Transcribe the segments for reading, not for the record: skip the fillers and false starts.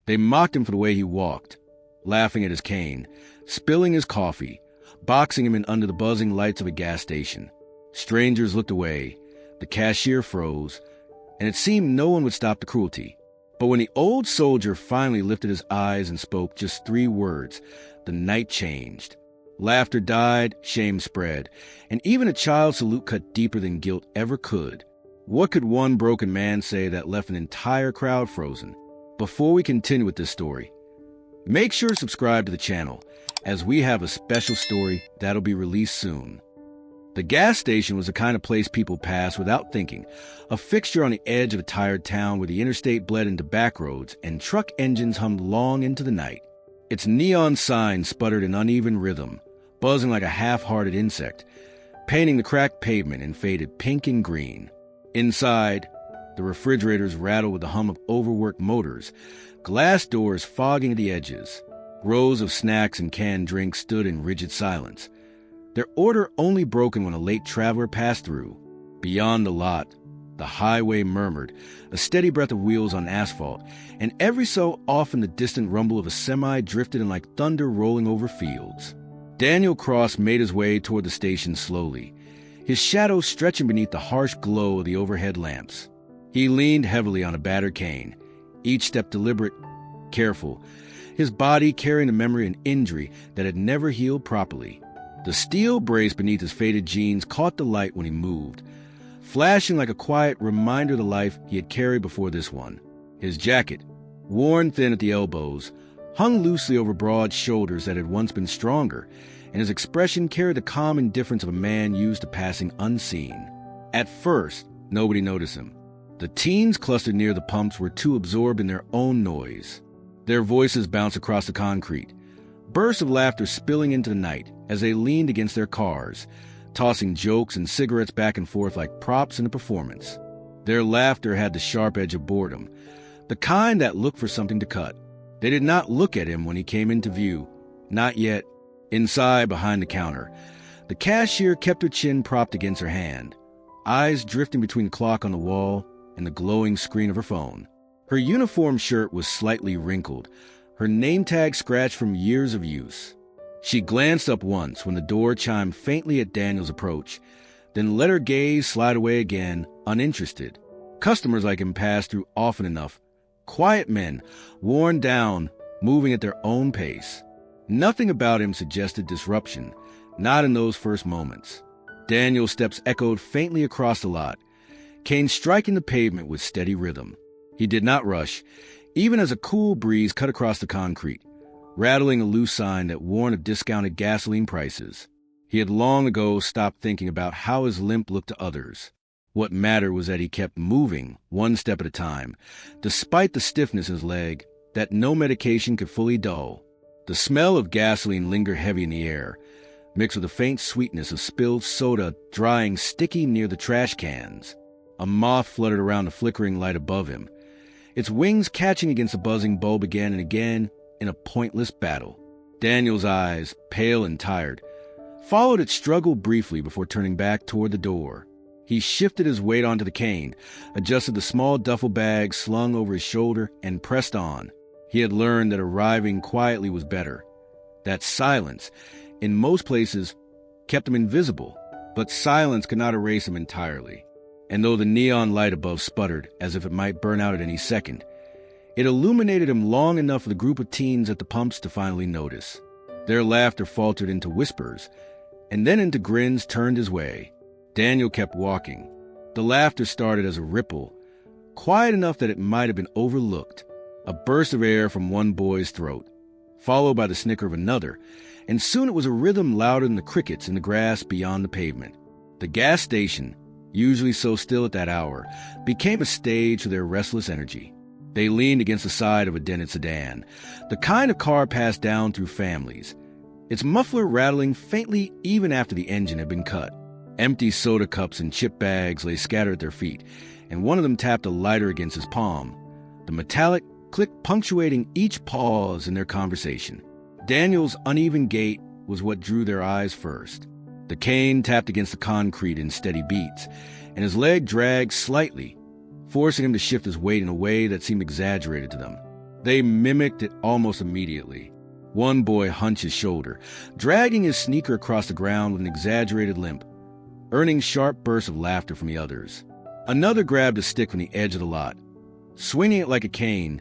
They mocked him for the way he walked, laughing at his cane, spilling his coffee, boxing him in under the buzzing lights of a gas station. Strangers looked away, the cashier froze, and it seemed no one would stop the cruelty. But when the old soldier finally lifted his eyes and spoke just 3 words, the night changed. Laughter died, shame spread, and even a child's salute cut deeper than guilt ever could. What could one broken man say that left an entire crowd frozen? Before we continue with this story, make sure to subscribe to the channel, as we have a special story that'll be released soon. The gas station was the kind of place people passed without thinking, a fixture on the edge of a tired town where the interstate bled into back roads and truck engines hummed long into the night. Its neon sign sputtered in uneven rhythm, buzzing like a half-hearted insect, painting the cracked pavement in faded pink and green. Inside, the refrigerators rattled with the hum of overworked motors, glass doors fogging at the edges. Rows of snacks and canned drinks stood in rigid silence, their order only broken when a late traveler passed through. Beyond the lot, the highway murmured, a steady breath of wheels on asphalt, and every so often the distant rumble of a semi drifted in like thunder rolling over fields. Daniel Cross made his way toward the station slowly, his shadow stretching beneath the harsh glow of the overhead lamps. He leaned heavily on a battered cane, each step deliberate, careful, his body carrying a memory of an injury that had never healed properly. The steel brace beneath his faded jeans caught the light when he moved, flashing like a quiet reminder of the life he had carried before this one. His jacket, worn thin at the elbows, hung loosely over broad shoulders that had once been stronger, and his expression carried the calm indifference of a man used to passing unseen. At first, nobody noticed him. The teens clustered near the pumps were too absorbed in their own noise. Their voices bounced across the concrete, bursts of laughter spilling into the night as they leaned against their cars, tossing jokes and cigarettes back and forth like props in a performance. Their laughter had the sharp edge of boredom, the kind that looked for something to cut. They did not look at him when he came into view, not yet. Inside, behind the counter, the cashier kept her chin propped against her hand, eyes drifting between the clock on the wall and the glowing screen of her phone. Her uniform shirt was slightly wrinkled, her name tag scratched from years of use. She glanced up once when the door chimed faintly at Daniel's approach, then let her gaze slide away again, uninterested. Customers like him passed through often enough. Quiet men, worn down, moving at their own pace. Nothing about him suggested disruption, not in those first moments. Daniel's steps echoed faintly across the lot, cane striking the pavement with steady rhythm. He did not rush, even as a cool breeze cut across the concrete, rattling a loose sign that warned of discounted gasoline prices. He had long ago stopped thinking about how his limp looked to others. What mattered was that he kept moving, one step at a time, despite the stiffness in his leg that no medication could fully dull. The smell of gasoline lingered heavy in the air, mixed with the faint sweetness of spilled soda drying sticky near the trash cans. A moth fluttered around the flickering light above him, its wings catching against the buzzing bulb again and again in a pointless battle. Daniel's eyes, pale and tired, followed its struggle briefly before turning back toward the door. He shifted his weight onto the cane, adjusted the small duffel bag slung over his shoulder, and pressed on. He had learned that arriving quietly was better, that silence, in most places, kept him invisible, but silence could not erase him entirely. And though the neon light above sputtered as if it might burn out at any second, it illuminated him long enough for the group of teens at the pumps to finally notice. Their laughter faltered into whispers, and then into grins turned his way. Daniel kept walking. The laughter started as a ripple, quiet enough that it might have been overlooked, a burst of air from one boy's throat, followed by the snicker of another, and soon it was a rhythm louder than the crickets in the grass beyond the pavement. The gas station, usually so still at that hour, became a stage for their restless energy. They leaned against the side of a dented sedan, the kind of car passed down through families, its muffler rattling faintly even after the engine had been cut. Empty soda cups and chip bags lay scattered at their feet, and one of them tapped a lighter against his palm, the metallic click punctuating each pause in their conversation. Daniel's uneven gait was what drew their eyes first. The cane tapped against the concrete in steady beats, and his leg dragged slightly, forcing him to shift his weight in a way that seemed exaggerated to them. They mimicked it almost immediately. One boy hunched his shoulder, dragging his sneaker across the ground with an exaggerated limp, earning sharp bursts of laughter from the others. Another grabbed a stick from the edge of the lot, swinging it like a cane,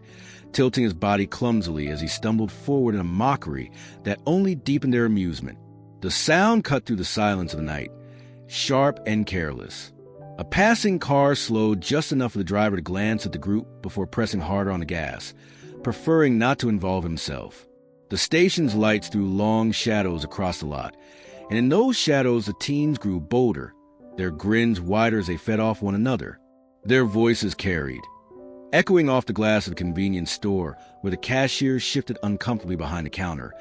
tilting his body clumsily as he stumbled forward in a mockery that only deepened their amusement. The sound cut through the silence of the night, sharp and careless. A passing car slowed just enough for the driver to glance at the group before pressing harder on the gas, preferring not to involve himself. The station's lights threw long shadows across the lot, and in those shadows the teens grew bolder, their grins wider as they fed off one another. Their voices carried, echoing off the glass of the convenience store where the cashier shifted uncomfortably behind the counter,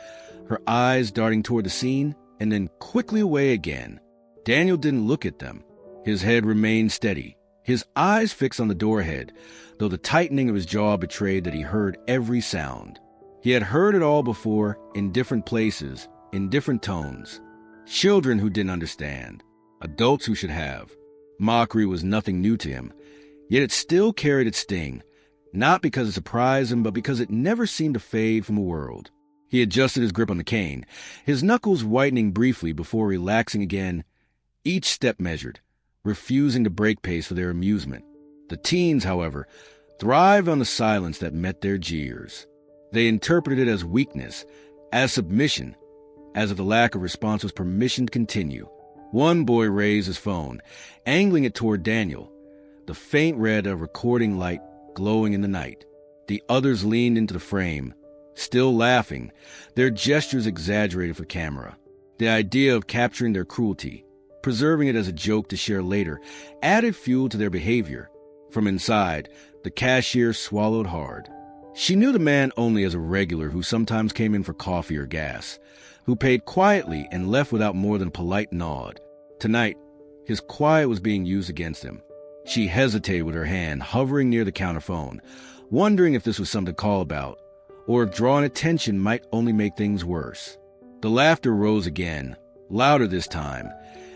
her eyes darting toward the scene and then quickly away again. Daniel didn't look at them. His head remained steady, his eyes fixed on the doorhead, though the tightening of his jaw betrayed that he heard every sound. He had heard it all before, in different places, in different tones. Children who didn't understand, adults who should have. Mockery was nothing new to him, yet it still carried its sting, not because it surprised him, but because it never seemed to fade from the world. He adjusted his grip on the cane, his knuckles whitening briefly before relaxing again, each step measured, refusing to break pace for their amusement. The teens, however, thrived on the silence that met their jeers. They interpreted it as weakness, as submission, as if the lack of response was permission to continue. One boy raised his phone, angling it toward Daniel, the faint red of a recording light glowing in the night. The others leaned into the frame, still laughing, their gestures exaggerated for camera. The idea of capturing their cruelty, preserving it as a joke to share later, added fuel to their behavior. From inside, the cashier swallowed hard. She knew the man only as a regular who sometimes came in for coffee or gas, who paid quietly and left without more than a polite nod. Tonight, his quiet was being used against him. She hesitated with her hand hovering near the counter phone, wondering if this was something to call about, or if drawing attention might only make things worse. The laughter rose again, louder this time,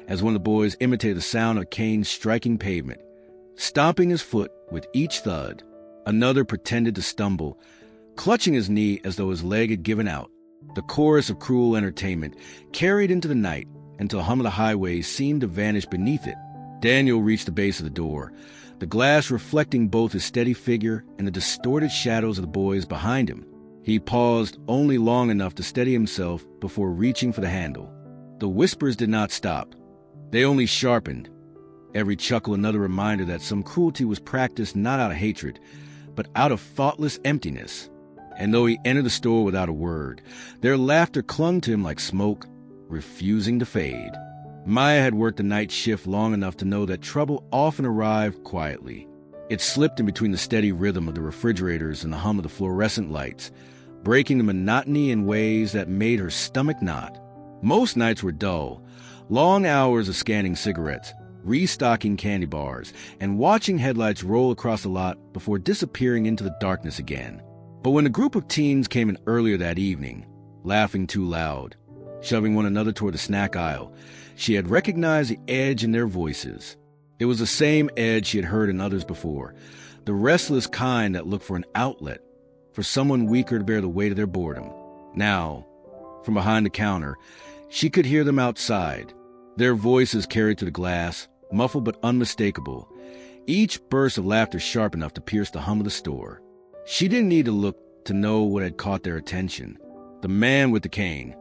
as one of the boys imitated the sound of cane striking pavement, stomping his foot with each thud. Another pretended to stumble, clutching his knee as though his leg had given out. The chorus of cruel entertainment carried into the night until the hum of the highway seemed to vanish beneath it. Daniel reached the base of the door, the glass reflecting both his steady figure and the distorted shadows of the boys behind him. He paused only long enough to steady himself before reaching for the handle. The whispers did not stop. They only sharpened, every chuckle another reminder that some cruelty was practiced not out of hatred, but out of thoughtless emptiness. And though he entered the store without a word, their laughter clung to him like smoke, refusing to fade. Maya had worked the night shift long enough to know that trouble often arrived quietly. It slipped in between the steady rhythm of the refrigerators and the hum of the fluorescent lights, breaking the monotony in ways that made her stomach knot. Most nights were dull, long hours of scanning cigarettes, restocking candy bars, and watching headlights roll across the lot before disappearing into the darkness again. But when a group of teens came in earlier that evening, laughing too loud, shoving one another toward the snack aisle, she had recognized the edge in their voices. It was the same edge she had heard in others before, the restless kind that looked for an outlet, for someone weaker to bear the weight of their boredom. Now, from behind the counter, she could hear them outside, their voices carried to the glass, muffled but unmistakable, each burst of laughter sharp enough to pierce the hum of the store. She didn't need to look to know what had caught their attention. The man with the cane.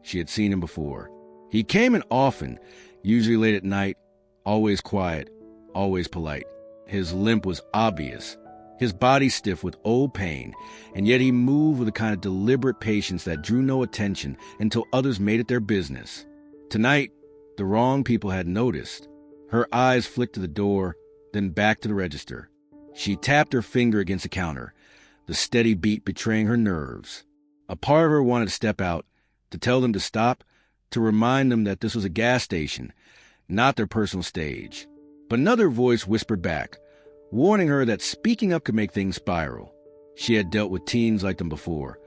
She had seen him before. He came in often, usually late at night, always quiet, always polite. His limp was obvious, his body stiff with old pain, and yet he moved with a kind of deliberate patience that drew no attention until others made it their business. Tonight, the wrong people had noticed. Her eyes flicked to the door, then back to the register. She tapped her finger against the counter, the steady beat betraying her nerves. A part of her wanted to step out, to tell them to stop, to remind them that this was a gas station, not their personal stage. But another voice whispered back, warning her that speaking up could make things spiral. She had dealt with teens like them before.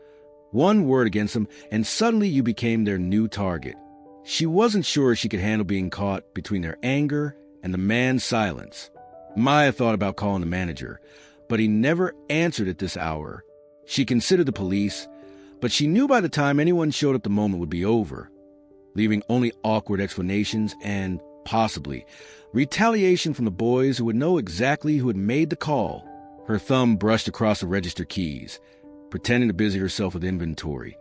One word against them, and suddenly you became their new target. She wasn't sure she could handle being caught between their anger and the man's silence. Maya thought about calling the manager, but he never answered at this hour. She considered the police, but she knew by the time anyone showed up the moment would be over, leaving only awkward explanations and, possibly, retaliation from the boys who would know exactly who had made the call. Her thumb brushed across the register keys, pretending to busy herself with inventory,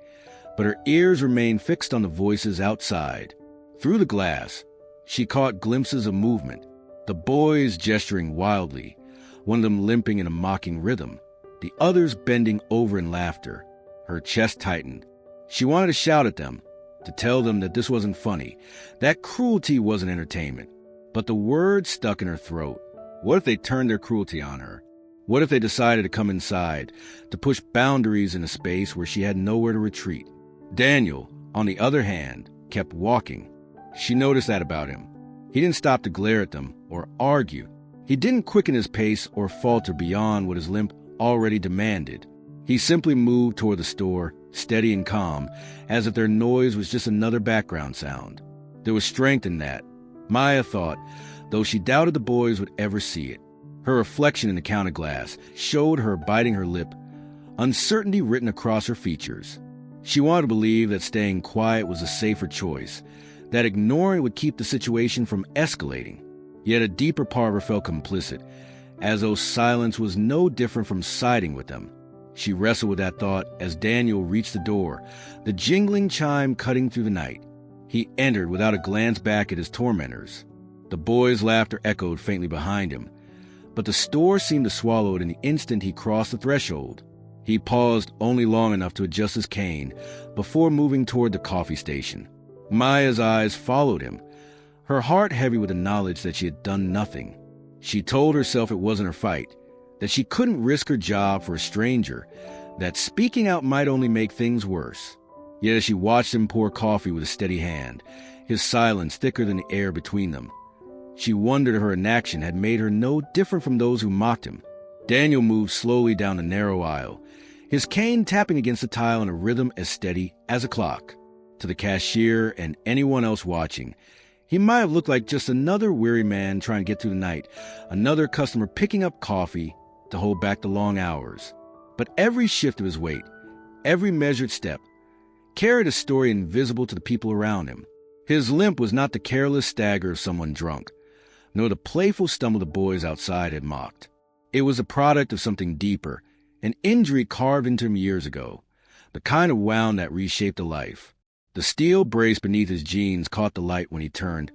but her ears remained fixed on the voices outside. Through the glass, she caught glimpses of movement, the boys gesturing wildly, one of them limping in a mocking rhythm, the others bending over in laughter. Her chest tightened. She wanted to shout at them, to tell them that this wasn't funny, that cruelty wasn't entertainment. But the words stuck in her throat. What if they turned their cruelty on her? What if they decided to come inside, to push boundaries in a space where she had nowhere to retreat? Daniel, on the other hand, kept walking. She noticed that about him. He didn't stop to glare at them or argue. He didn't quicken his pace or falter beyond what his limp already demanded. He simply moved toward the store, steady and calm, as if their noise was just another background sound. There was strength in that, Maya thought, though she doubted the boys would ever see it. Her reflection in the counter glass showed her biting her lip, uncertainty written across her features. She wanted to believe that staying quiet was a safer choice, that ignoring would keep the situation from escalating. Yet a deeper part of her felt complicit, as though silence was no different from siding with them. She wrestled with that thought as Daniel reached the door, the jingling chime cutting through the night. He entered without a glance back at his tormentors. The boys' laughter echoed faintly behind him, but the store seemed to swallow it in the instant he crossed the threshold. He paused only long enough to adjust his cane before moving toward the coffee station. Maya's eyes followed him, her heart heavy with the knowledge that she had done nothing. She told herself it wasn't her fight, that she couldn't risk her job for a stranger, that speaking out might only make things worse. Yet as she watched him pour coffee with a steady hand, his silence thicker than the air between them, she wondered if her inaction had made her no different from those who mocked him. Daniel moved slowly down the narrow aisle, his cane tapping against the tile in a rhythm as steady as a clock. To the cashier and anyone else watching, he might have looked like just another weary man trying to get through the night, another customer picking up coffee to hold back the long hours. But every shift of his weight, every measured step, carried a story invisible to the people around him. His limp was not the careless stagger of someone drunk, nor the playful stumble the boys outside had mocked. It was a product of something deeper, an injury carved into him years ago, the kind of wound that reshaped a life. The steel brace beneath his jeans caught the light when he turned,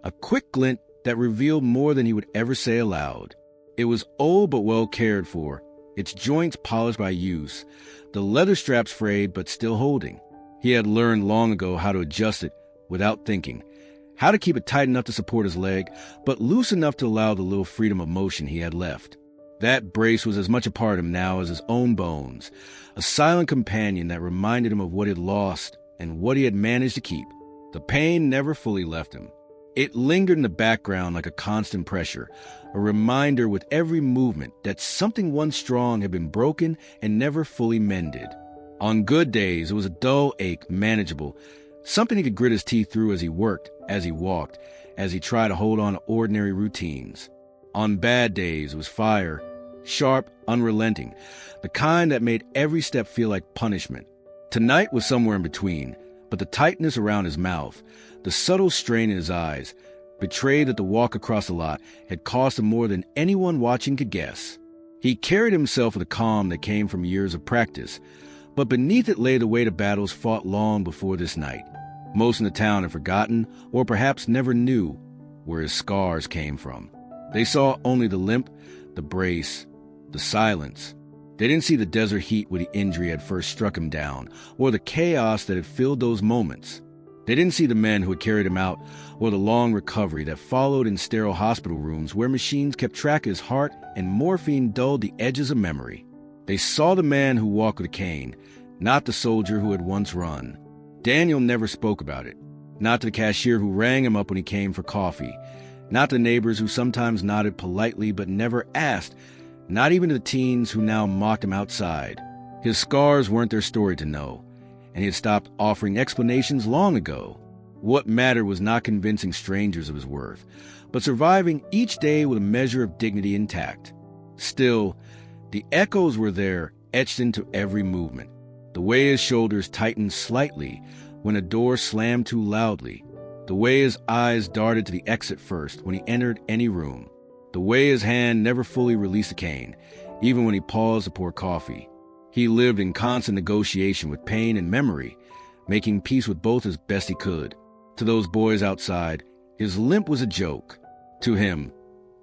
a quick glint that revealed more than he would ever say aloud. It was old but well cared for, its joints polished by use, the leather straps frayed but still holding. He had learned long ago how to adjust it without thinking, how to keep it tight enough to support his leg, but loose enough to allow the little freedom of motion he had left. That brace was as much a part of him now as his own bones, a silent companion that reminded him of what he had lost and what he had managed to keep. The pain never fully left him. It lingered in the background like a constant pressure, a reminder with every movement that something once strong had been broken and never fully mended. On good days, it was a dull ache, manageable, something he could grit his teeth through as he worked, as he walked, as he tried to hold on to ordinary routines. On bad days, it was fire, sharp, unrelenting, the kind that made every step feel like punishment. Tonight was somewhere in between, but the tightness around his mouth, the subtle strain in his eyes, betrayed that the walk across the lot had cost him more than anyone watching could guess. He carried himself with a calm that came from years of practice, but beneath it lay the weight of battles fought long before this night. Most in the town had forgotten, or perhaps never knew, where his scars came from. They saw only the limp, the brace, the silence. They didn't see the desert heat where the injury had first struck him down, or the chaos that had filled those moments. They didn't see the men who had carried him out, or the long recovery that followed in sterile hospital rooms where machines kept track of his heart and morphine dulled the edges of memory. They saw the man who walked with a cane, not the soldier who had once run. Daniel never spoke about it, not to the cashier who rang him up when he came for coffee, not to neighbors who sometimes nodded politely but never asked, not even to the teens who now mocked him outside. His scars weren't their story to know, and he had stopped offering explanations long ago. What mattered was not convincing strangers of his worth, but surviving each day with a measure of dignity intact. Still, the echoes were there, etched into every movement. The way his shoulders tightened slightly when a door slammed too loudly. The way his eyes darted to the exit first when he entered any room. The way his hand never fully released a cane, even when he paused to pour coffee. He lived in constant negotiation with pain and memory, making peace with both as best he could. To those boys outside, his limp was a joke. To him,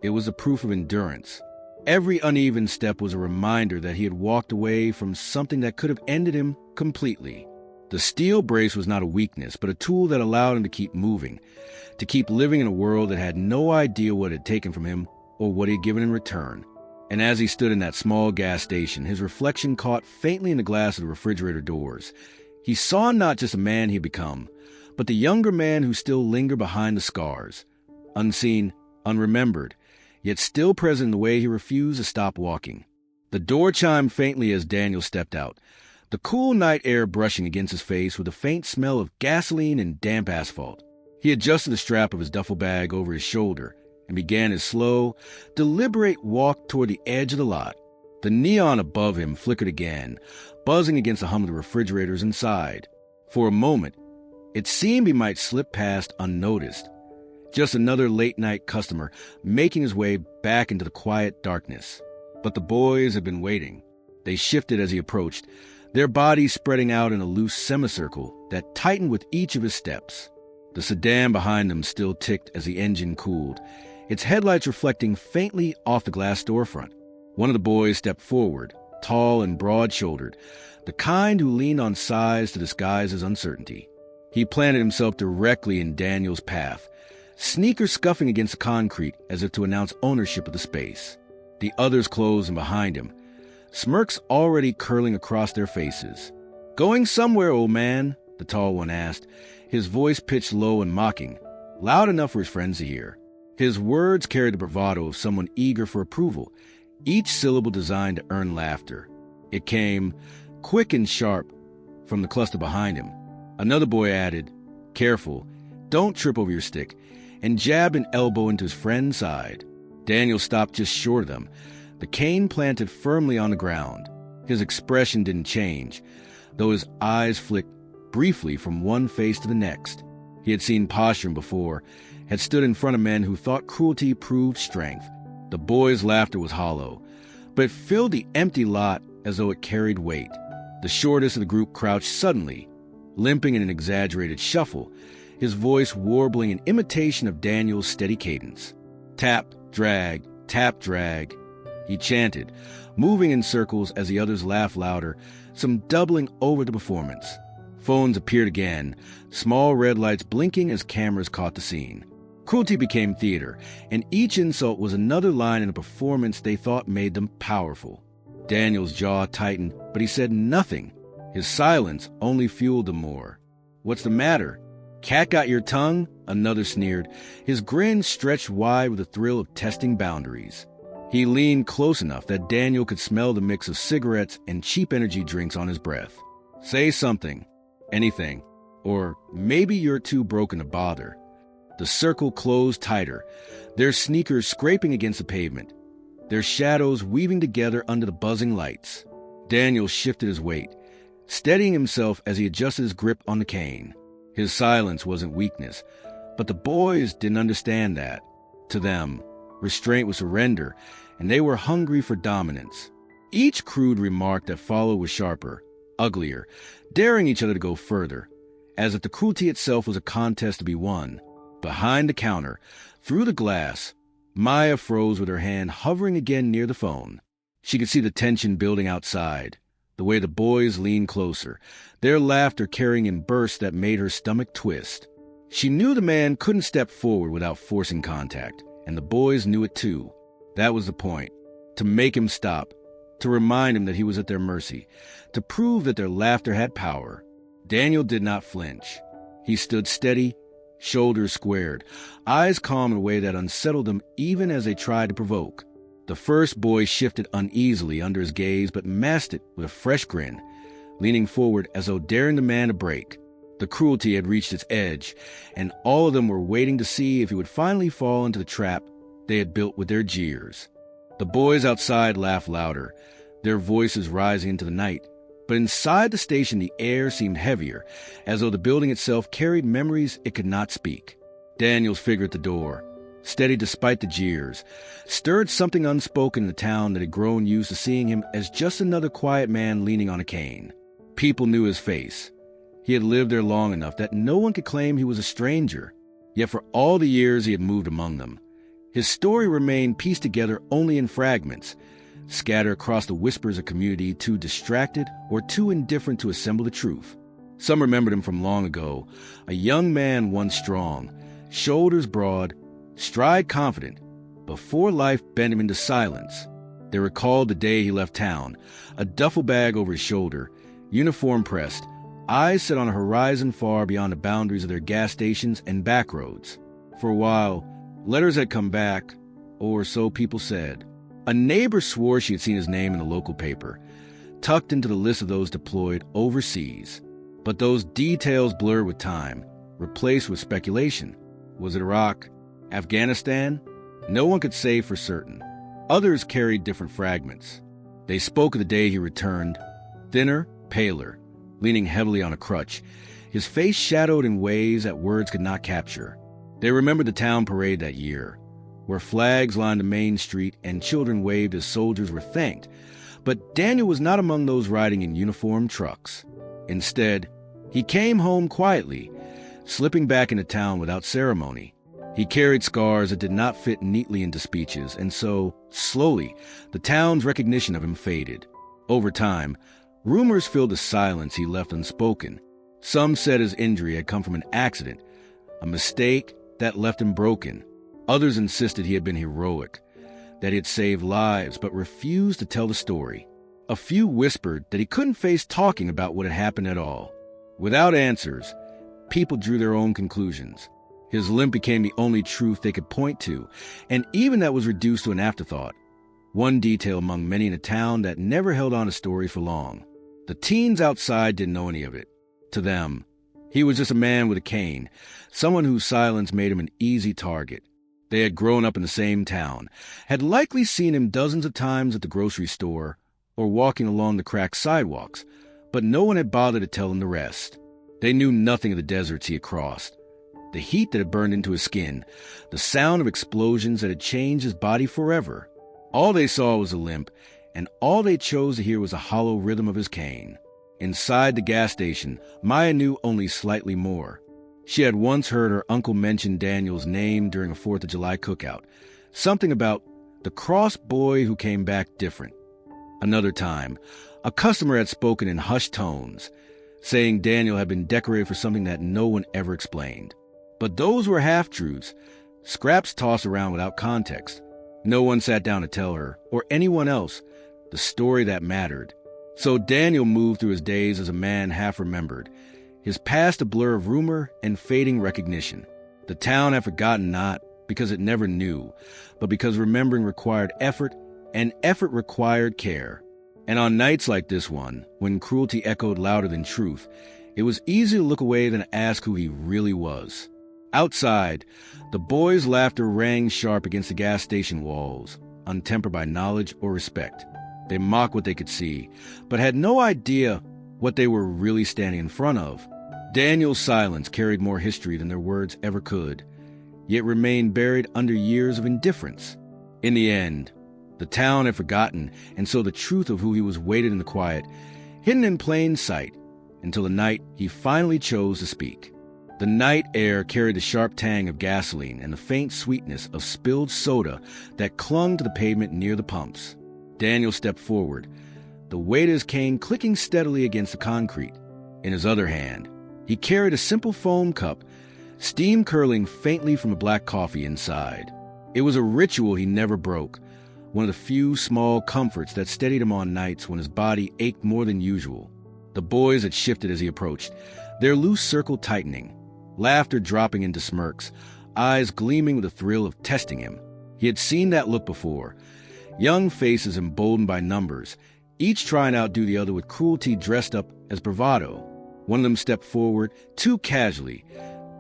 it was a proof of endurance. Every uneven step was a reminder that he had walked away from something that could have ended him completely. The steel brace was not a weakness, but a tool that allowed him to keep moving, to keep living in a world that had no idea what it had taken from him or what he had given in return. And as he stood in that small gas station, his reflection caught faintly in the glass of the refrigerator doors. He saw not just a man he had become, but the younger man who still lingered behind the scars, unseen, unremembered, yet still present in the way he refused to stop walking. The door chimed faintly as Daniel stepped out, the cool night air brushing against his face with a faint smell of gasoline and damp asphalt. He adjusted the strap of his duffel bag over his shoulder and began his slow, deliberate walk toward the edge of the lot. The neon above him flickered again, buzzing against the hum of the refrigerators inside. For a moment, it seemed he might slip past unnoticed. Just another late-night customer making his way back into the quiet darkness. But the boys had been waiting. They shifted as he approached, their bodies spreading out in a loose semicircle that tightened with each of his steps. The sedan behind them still ticked as the engine cooled, its headlights reflecting faintly off the glass storefront. One of the boys stepped forward, tall and broad-shouldered, the kind who leaned on size to disguise his uncertainty. He planted himself directly in Daniel's path, sneakers scuffing against the concrete as if to announce ownership of the space. The others closed in behind him, smirks already curling across their faces. "Going somewhere, old man?" the tall one asked, his voice pitched low and mocking, loud enough for his friends to hear. His words carried the bravado of someone eager for approval, each syllable designed to earn laughter. It came, quick and sharp, from the cluster behind him. Another boy added, "Careful, don't trip over your stick," and jabbed an elbow into his friend's side. Daniel stopped just short of them, the cane planted firmly on the ground. His expression didn't change, though his eyes flicked briefly from one face to the next. He had seen posturing before, had stood in front of men who thought cruelty proved strength. The boys' laughter was hollow, but it filled the empty lot as though it carried weight. The shortest of the group crouched suddenly, limping in an exaggerated shuffle, his voice warbling in imitation of Daniel's steady cadence. Tap, drag, he chanted, moving in circles as the others laughed louder, some doubling over the performance. Phones appeared again, small red lights blinking as cameras caught the scene. Cruelty became theater, and each insult was another line in a performance they thought made them powerful. Daniel's jaw tightened, but he said nothing. His silence only fueled them more. "What's the matter? Cat got your tongue?" another sneered, his grin stretched wide with the thrill of testing boundaries. He leaned close enough that Daniel could smell the mix of cigarettes and cheap energy drinks on his breath. "Say something. Anything. Or maybe you're too broken to bother." The circle closed tighter, their sneakers scraping against the pavement, their shadows weaving together under the buzzing lights. Daniel shifted his weight, steadying himself as he adjusted his grip on the cane. His silence wasn't weakness, but the boys didn't understand that. To them, restraint was surrender, and they were hungry for dominance. Each crude remark that followed was sharper, uglier, daring each other to go further, as if the cruelty itself was a contest to be won. Behind the counter, through the glass, Maya froze with her hand hovering again near the phone. She could see the tension building outside, the way the boys leaned closer, their laughter carrying in bursts that made her stomach twist. She knew the man couldn't step forward without forcing contact, and the boys knew it too. That was the point, to make him stop, to remind him that he was at their mercy, to prove that their laughter had power. Daniel did not flinch. He stood steady, shoulders squared, eyes calm in a way that unsettled them even as they tried to provoke. The first boy shifted uneasily under his gaze but masked it with a fresh grin, leaning forward as though daring the man to break. The cruelty had reached its edge, and all of them were waiting to see if he would finally fall into the trap they had built with their jeers. The boys outside laughed louder, their voices rising into the night. But inside the station, the air seemed heavier, as though the building itself carried memories it could not speak. Daniel's figure at the door, steady despite the jeers, stirred something unspoken in the town that had grown used to seeing him as just another quiet man leaning on a cane. People knew his face. He had lived there long enough that no one could claim he was a stranger. Yet for all the years he had moved among them, his story remained pieced together only in fragments, scattered across the whispers of community too distracted or too indifferent to assemble the truth. Some remembered him from long ago, a young man once strong, shoulders broad, stride confident, before life bent him into silence. They recalled the day he left town, a duffel bag over his shoulder, uniform pressed, eyes set on a horizon far beyond the boundaries of their gas stations and back roads. For a while, letters had come back, or so people said. A neighbor swore she had seen his name in the local paper, tucked into the list of those deployed overseas. But those details blurred with time, replaced with speculation. Was it Iraq? Afghanistan? No one could say for certain. Others carried different fragments. They spoke of the day he returned, thinner, paler, leaning heavily on a crutch, his face shadowed in ways that words could not capture. They remembered the town parade that year, where flags lined the main street and children waved as soldiers were thanked. But Daniel was not among those riding in uniformed trucks. Instead, he came home quietly, slipping back into town without ceremony. He carried scars that did not fit neatly into speeches, and so, slowly, the town's recognition of him faded. Over time, rumors filled the silence he left unspoken. Some said his injury had come from an accident, a mistake that left him broken. Others insisted he had been heroic, that he had saved lives, but refused to tell the story. A few whispered that he couldn't face talking about what had happened at all. Without answers, people drew their own conclusions. His limp became the only truth they could point to, and even that was reduced to an afterthought. One detail among many in a town that never held on to stories for long. The teens outside didn't know any of it. To them, he was just a man with a cane, someone whose silence made him an easy target. They had grown up in the same town, had likely seen him dozens of times at the grocery store or walking along the cracked sidewalks, but no one had bothered to tell him the rest. They knew nothing of the deserts he had crossed, the heat that had burned into his skin, the sound of explosions that had changed his body forever. All they saw was a limp, and all they chose to hear was the hollow rhythm of his cane. Inside the gas station, Maya knew only slightly more. She had once heard her uncle mention Daniel's name during a 4th of July cookout, something about the cross boy who came back different. Another time, a customer had spoken in hushed tones, saying Daniel had been decorated for something that no one ever explained. But those were half-truths, scraps tossed around without context. No one sat down to tell her, or anyone else, the story that mattered. So Daniel moved through his days as a man half-remembered, his past a blur of rumor and fading recognition. The town had forgotten not because it never knew, but because remembering required effort, and effort required care. And on nights like this one, when cruelty echoed louder than truth, it was easy to look away than to ask who he really was. Outside, the boys' laughter rang sharp against the gas station walls, untempered by knowledge or respect. They mocked what they could see, but had no idea what they were really standing in front of. Daniel's silence carried more history than their words ever could, yet remained buried under years of indifference. In the end, the town had forgotten, and so the truth of who he was waited in the quiet, hidden in plain sight, until the night he finally chose to speak. The night air carried the sharp tang of gasoline and the faint sweetness of spilled soda that clung to the pavement near the pumps. Daniel stepped forward, the weight of his cane clicking steadily against the concrete. In his other hand, he carried a simple foam cup, steam curling faintly from a black coffee inside. It was a ritual he never broke, one of the few small comforts that steadied him on nights when his body ached more than usual. The boys had shifted as he approached, their loose circle tightening, laughter dropping into smirks, eyes gleaming with the thrill of testing him. He had seen that look before, young faces emboldened by numbers, each trying to outdo the other with cruelty dressed up as bravado. One of them stepped forward, too casually,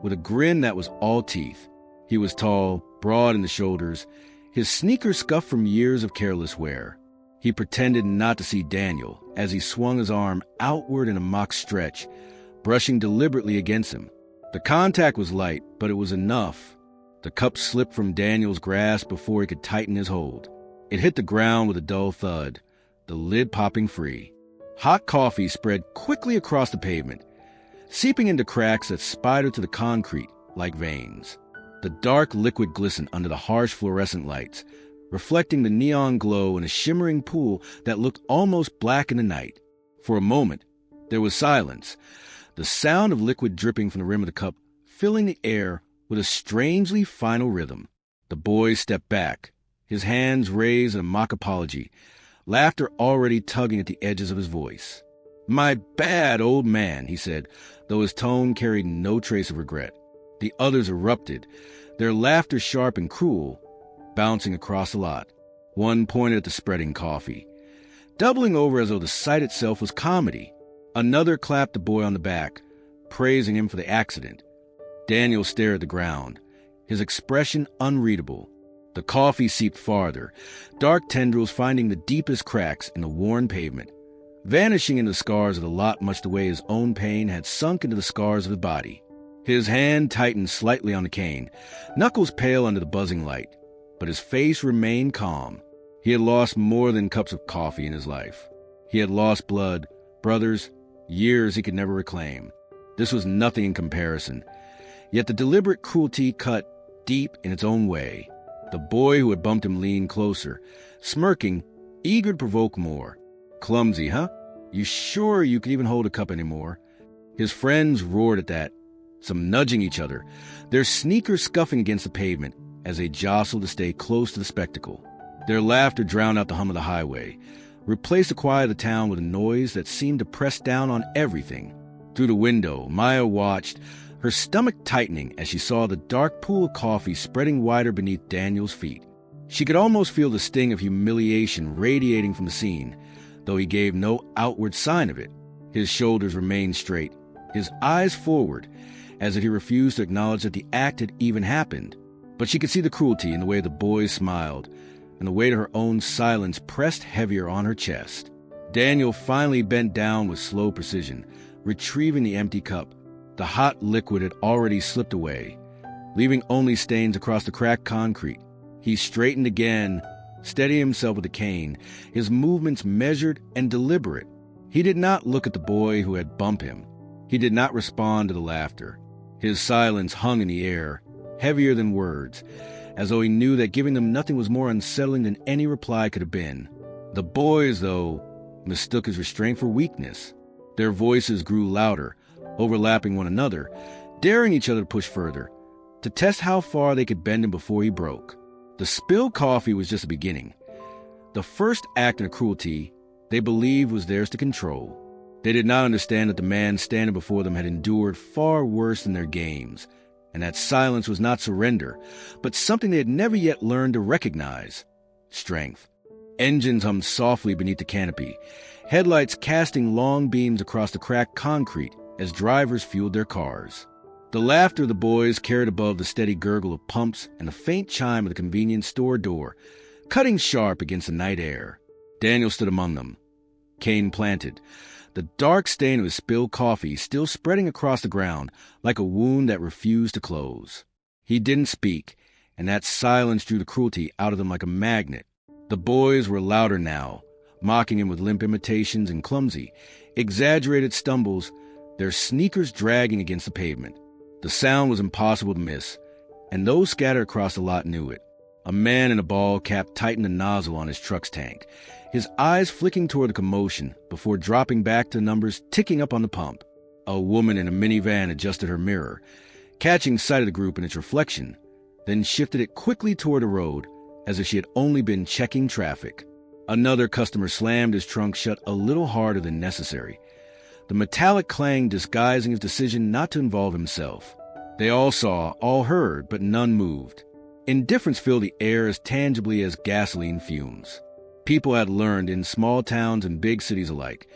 with a grin that was all teeth. He was tall, broad in the shoulders, his sneakers scuffed from years of careless wear. He pretended not to see Daniel as he swung his arm outward in a mock stretch, brushing deliberately against him. The contact was light, but it was enough. The cup slipped from Daniel's grasp before he could tighten his hold. It hit the ground with a dull thud, the lid popping free. Hot coffee spread quickly across the pavement, seeping into cracks that spidered to the concrete like veins. The dark liquid glistened under the harsh fluorescent lights, reflecting the neon glow in a shimmering pool that looked almost black in the night. For a moment, there was silence, the sound of liquid dripping from the rim of the cup filling the air with a strangely final rhythm. The boy stepped back, his hands raised in a mock apology, laughter already tugging at the edges of his voice. "My bad, old man," he said, though his tone carried no trace of regret. The others erupted, their laughter sharp and cruel, bouncing across the lot. One pointed at the spreading coffee, doubling over as though the sight itself was comedy. Another clapped the boy on the back, praising him for the accident. Daniel stared at the ground, his expression unreadable. The coffee seeped farther, dark tendrils finding the deepest cracks in the worn pavement, vanishing into the scars of the lot much the way his own pain had sunk into the scars of his body. His hand tightened slightly on the cane, knuckles pale under the buzzing light, but his face remained calm. He had lost more than cups of coffee in his life. He had lost blood, brothers, years he could never reclaim. This was nothing in comparison, yet the deliberate cruelty cut deep in its own way. The boy who had bumped him leaned closer, smirking, eager to provoke more. "Clumsy, huh? You sure you could even hold a cup anymore?" His friends roared at that, some nudging each other, their sneakers scuffing against the pavement as they jostled to stay close to the spectacle. Their laughter drowned out the hum of the highway, replaced the quiet of the town with a noise that seemed to press down on everything. Through the window, Maya watched, her stomach tightening as she saw the dark pool of coffee spreading wider beneath Daniel's feet. She could almost feel the sting of humiliation radiating from the scene, though he gave no outward sign of it. His shoulders remained straight, his eyes forward, as if he refused to acknowledge that the act had even happened. But she could see the cruelty in the way the boys smiled, and the weight of her own silence pressed heavier on her chest. Daniel finally bent down with slow precision, retrieving the empty cup. The hot liquid had already slipped away, leaving only stains across the cracked concrete. He straightened again, steadying himself with the cane, his movements measured and deliberate. He did not look at the boy who had bumped him. He did not respond to the laughter. His silence hung in the air, heavier than words, as though he knew that giving them nothing was more unsettling than any reply could have been. The boys, though, mistook his restraint for weakness. Their voices grew louder, overlapping one another, daring each other to push further, to test how far they could bend him before he broke. The spilled coffee was just the beginning. The first act in a cruelty they believed was theirs to control. They did not understand that the man standing before them had endured far worse than their games, and that silence was not surrender, but something they had never yet learned to recognize: strength. Engines hummed softly beneath the canopy, headlights casting long beams across the cracked concrete as drivers fueled their cars. The laughter of the boys carried above the steady gurgle of pumps and the faint chime of the convenience store door, cutting sharp against the night air. Daniel stood among them, cane planted, the dark stain of his spilled coffee still spreading across the ground like a wound that refused to close. He didn't speak, and that silence drew the cruelty out of them like a magnet. The boys were louder now, mocking him with limp imitations and clumsy, exaggerated stumbles, their sneakers dragging against the pavement. The sound was impossible to miss, and those scattered across the lot knew it. A man in a ball cap tightened the nozzle on his truck's tank, his eyes flicking toward the commotion before dropping back to the numbers ticking up on the pump. A woman in a minivan adjusted her mirror, catching sight of the group in its reflection, then shifted it quickly toward the road as if she had only been checking traffic. Another customer slammed his trunk shut a little harder than necessary, the metallic clang disguising his decision not to involve himself. They all saw, all heard, but none moved. Indifference filled the air as tangibly as gasoline fumes. People had learned, in small towns and big cities alike,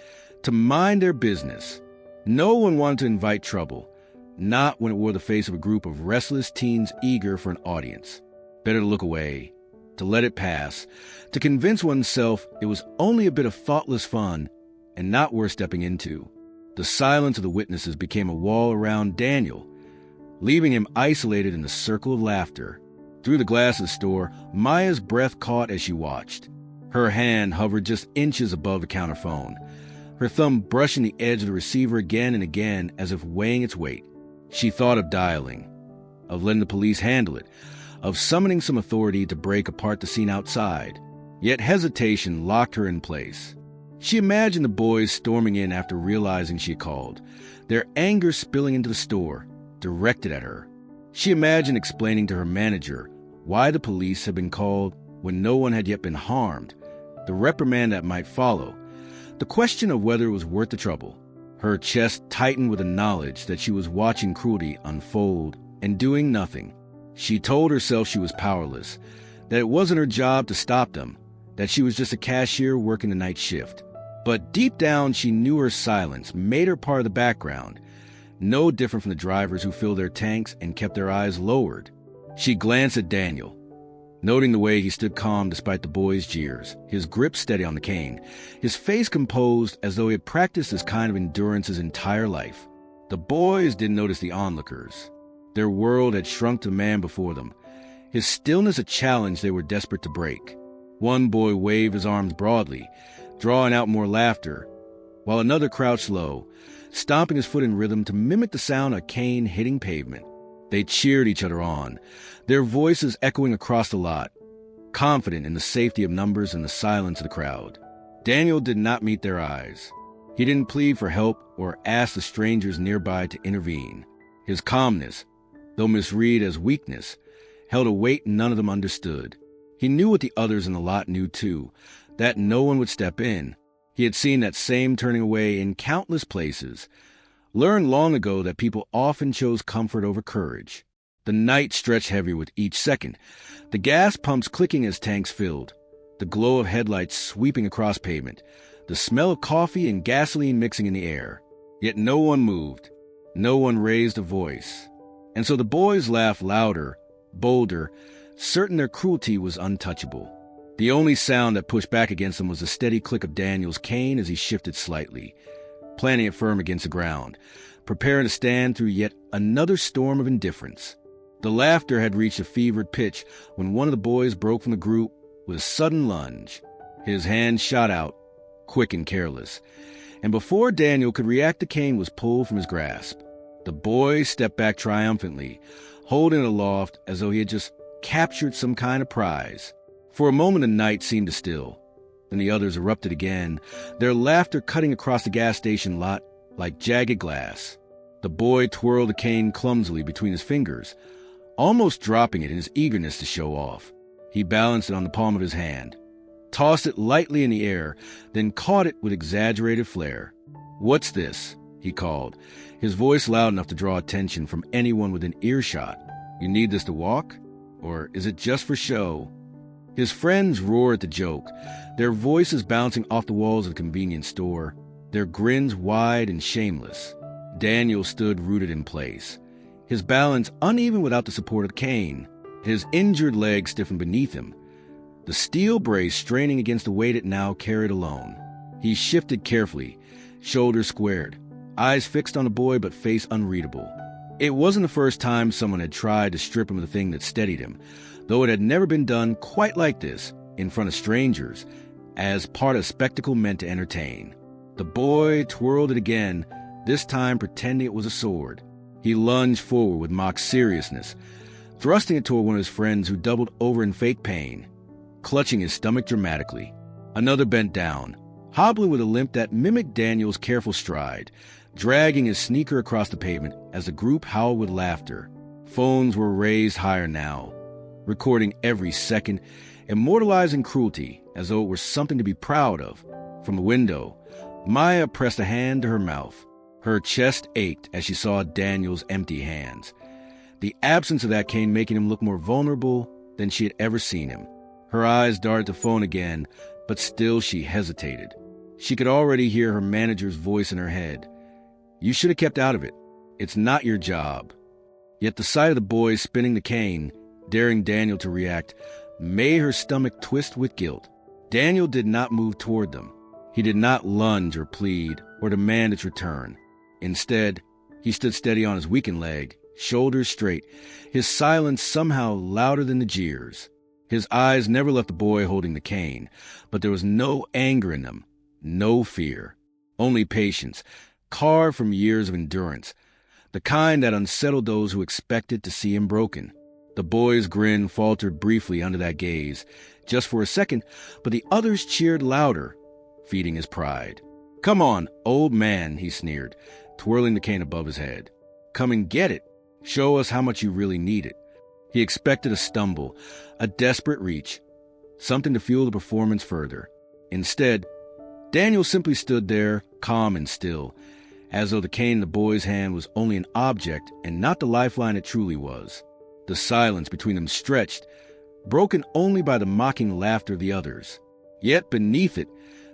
to mind their business. No one wanted to invite trouble, not when it wore the face of a group of restless teens eager for an audience. Better to look away, to let it pass, to convince oneself it was only a bit of thoughtless fun and not worth stepping into. The silence of the witnesses became a wall around Daniel, leaving him isolated in the circle of laughter. Through the glass of the store, Maya's breath caught as she watched. Her hand hovered just inches above the counter phone, her thumb brushing the edge of the receiver again and again as if weighing its weight. She thought of dialing, of letting the police handle it, of summoning some authority to break apart the scene outside. Yet hesitation locked her in place. She imagined the boys storming in after realizing she had called, their anger spilling into the store, directed at her. She imagined explaining to her manager why the police had been called when no one had yet been harmed, the reprimand that might follow, the question of whether it was worth the trouble. Her chest tightened with the knowledge that she was watching cruelty unfold and doing nothing. She told herself she was powerless, that it wasn't her job to stop them, that she was just a cashier working the night shift. But deep down, she knew her silence made her part of the background, no different from the drivers who filled their tanks and kept their eyes lowered. She glanced at Daniel, noting the way he stood calm despite the boys' jeers, his grip steady on the cane, his face composed as though he had practiced this kind of endurance his entire life. The boys didn't notice the onlookers. Their world had shrunk to man before them, his stillness a challenge they were desperate to break. One boy waved his arms broadly, drawing out more laughter, while another crouched low, stomping his foot in rhythm to mimic the sound of a cane hitting pavement. They cheered each other on, their voices echoing across the lot, confident in the safety of numbers and the silence of the crowd. Daniel did not meet their eyes. He didn't plead for help or ask the strangers nearby to intervene. His calmness, though misread as weakness, held a weight none of them understood. He knew what the others in the lot knew too, that no one would step in. He had seen that same turning away in countless places, learned long ago that people often chose comfort over courage. The night stretched heavy with each second, the gas pumps clicking as tanks filled, the glow of headlights sweeping across pavement, the smell of coffee and gasoline mixing in the air. Yet no one moved, no one raised a voice. And so the boys laughed louder, bolder, certain their cruelty was untouchable. The only sound that pushed back against them was the steady click of Daniel's cane as he shifted slightly, planting it firm against the ground, preparing to stand through yet another storm of indifference. The laughter had reached a fevered pitch when one of the boys broke from the group with a sudden lunge. His hand shot out, quick and careless, and before Daniel could react, the cane was pulled from his grasp. The boy stepped back triumphantly, holding it aloft as though he had just captured some kind of prize. For a moment the night seemed to still. Then the others erupted again, their laughter cutting across the gas station lot like jagged glass. The boy twirled the cane clumsily between his fingers, almost dropping it in his eagerness to show off. He balanced it on the palm of his hand, tossed it lightly in the air, then caught it with exaggerated flair. "What's this?" he called, his voice loud enough to draw attention from anyone within earshot. "You need this to walk? Or is it just for show?" His friends roared at the joke, their voices bouncing off the walls of the convenience store, their grins wide and shameless. Daniel stood rooted in place, his balance uneven without the support of the cane, his injured leg stiffened beneath him, the steel brace straining against the weight it now carried alone. He shifted carefully, shoulders squared, eyes fixed on the boy but face unreadable. It wasn't the first time someone had tried to strip him of the thing that steadied him, though it had never been done quite like this, in front of strangers, as part of a spectacle meant to entertain. The boy twirled it again, this time pretending it was a sword. He lunged forward with mock seriousness, thrusting it toward one of his friends who doubled over in fake pain, clutching his stomach dramatically. Another bent down, hobbling with a limp that mimicked Daniel's careful stride, dragging his sneaker across the pavement as the group howled with laughter. Phones were raised higher now, recording every second, immortalizing cruelty as though it were something to be proud of. From the window, Maya pressed a hand to her mouth. Her chest ached as she saw Daniel's empty hands, the absence of that cane making him look more vulnerable than she had ever seen him. Her eyes darted the phone again, but still she hesitated. She could already hear her manager's voice in her head. "You should have kept out of it. It's not your job." Yet the sight of the boy spinning the cane, daring Daniel to react, made her stomach twist with guilt. Daniel did not move toward them. He did not lunge or plead or demand its return. Instead, he stood steady on his weakened leg, shoulders straight, his silence somehow louder than the jeers. His eyes never left the boy holding the cane, but there was no anger in them, no fear, only patience, carved from years of endurance, the kind that unsettled those who expected to see him broken. The boy's grin faltered briefly under that gaze, just for a second, but the others cheered louder, feeding his pride. "Come on, old man," he sneered, twirling the cane above his head. "Come and get it. Show us how much you really need it." He expected a stumble, a desperate reach, something to fuel the performance further. Instead, Daniel simply stood there, calm and still, as though the cane in the boy's hand was only an object and not the lifeline it truly was. The silence between them stretched, broken only by the mocking laughter of the others. Yet beneath it,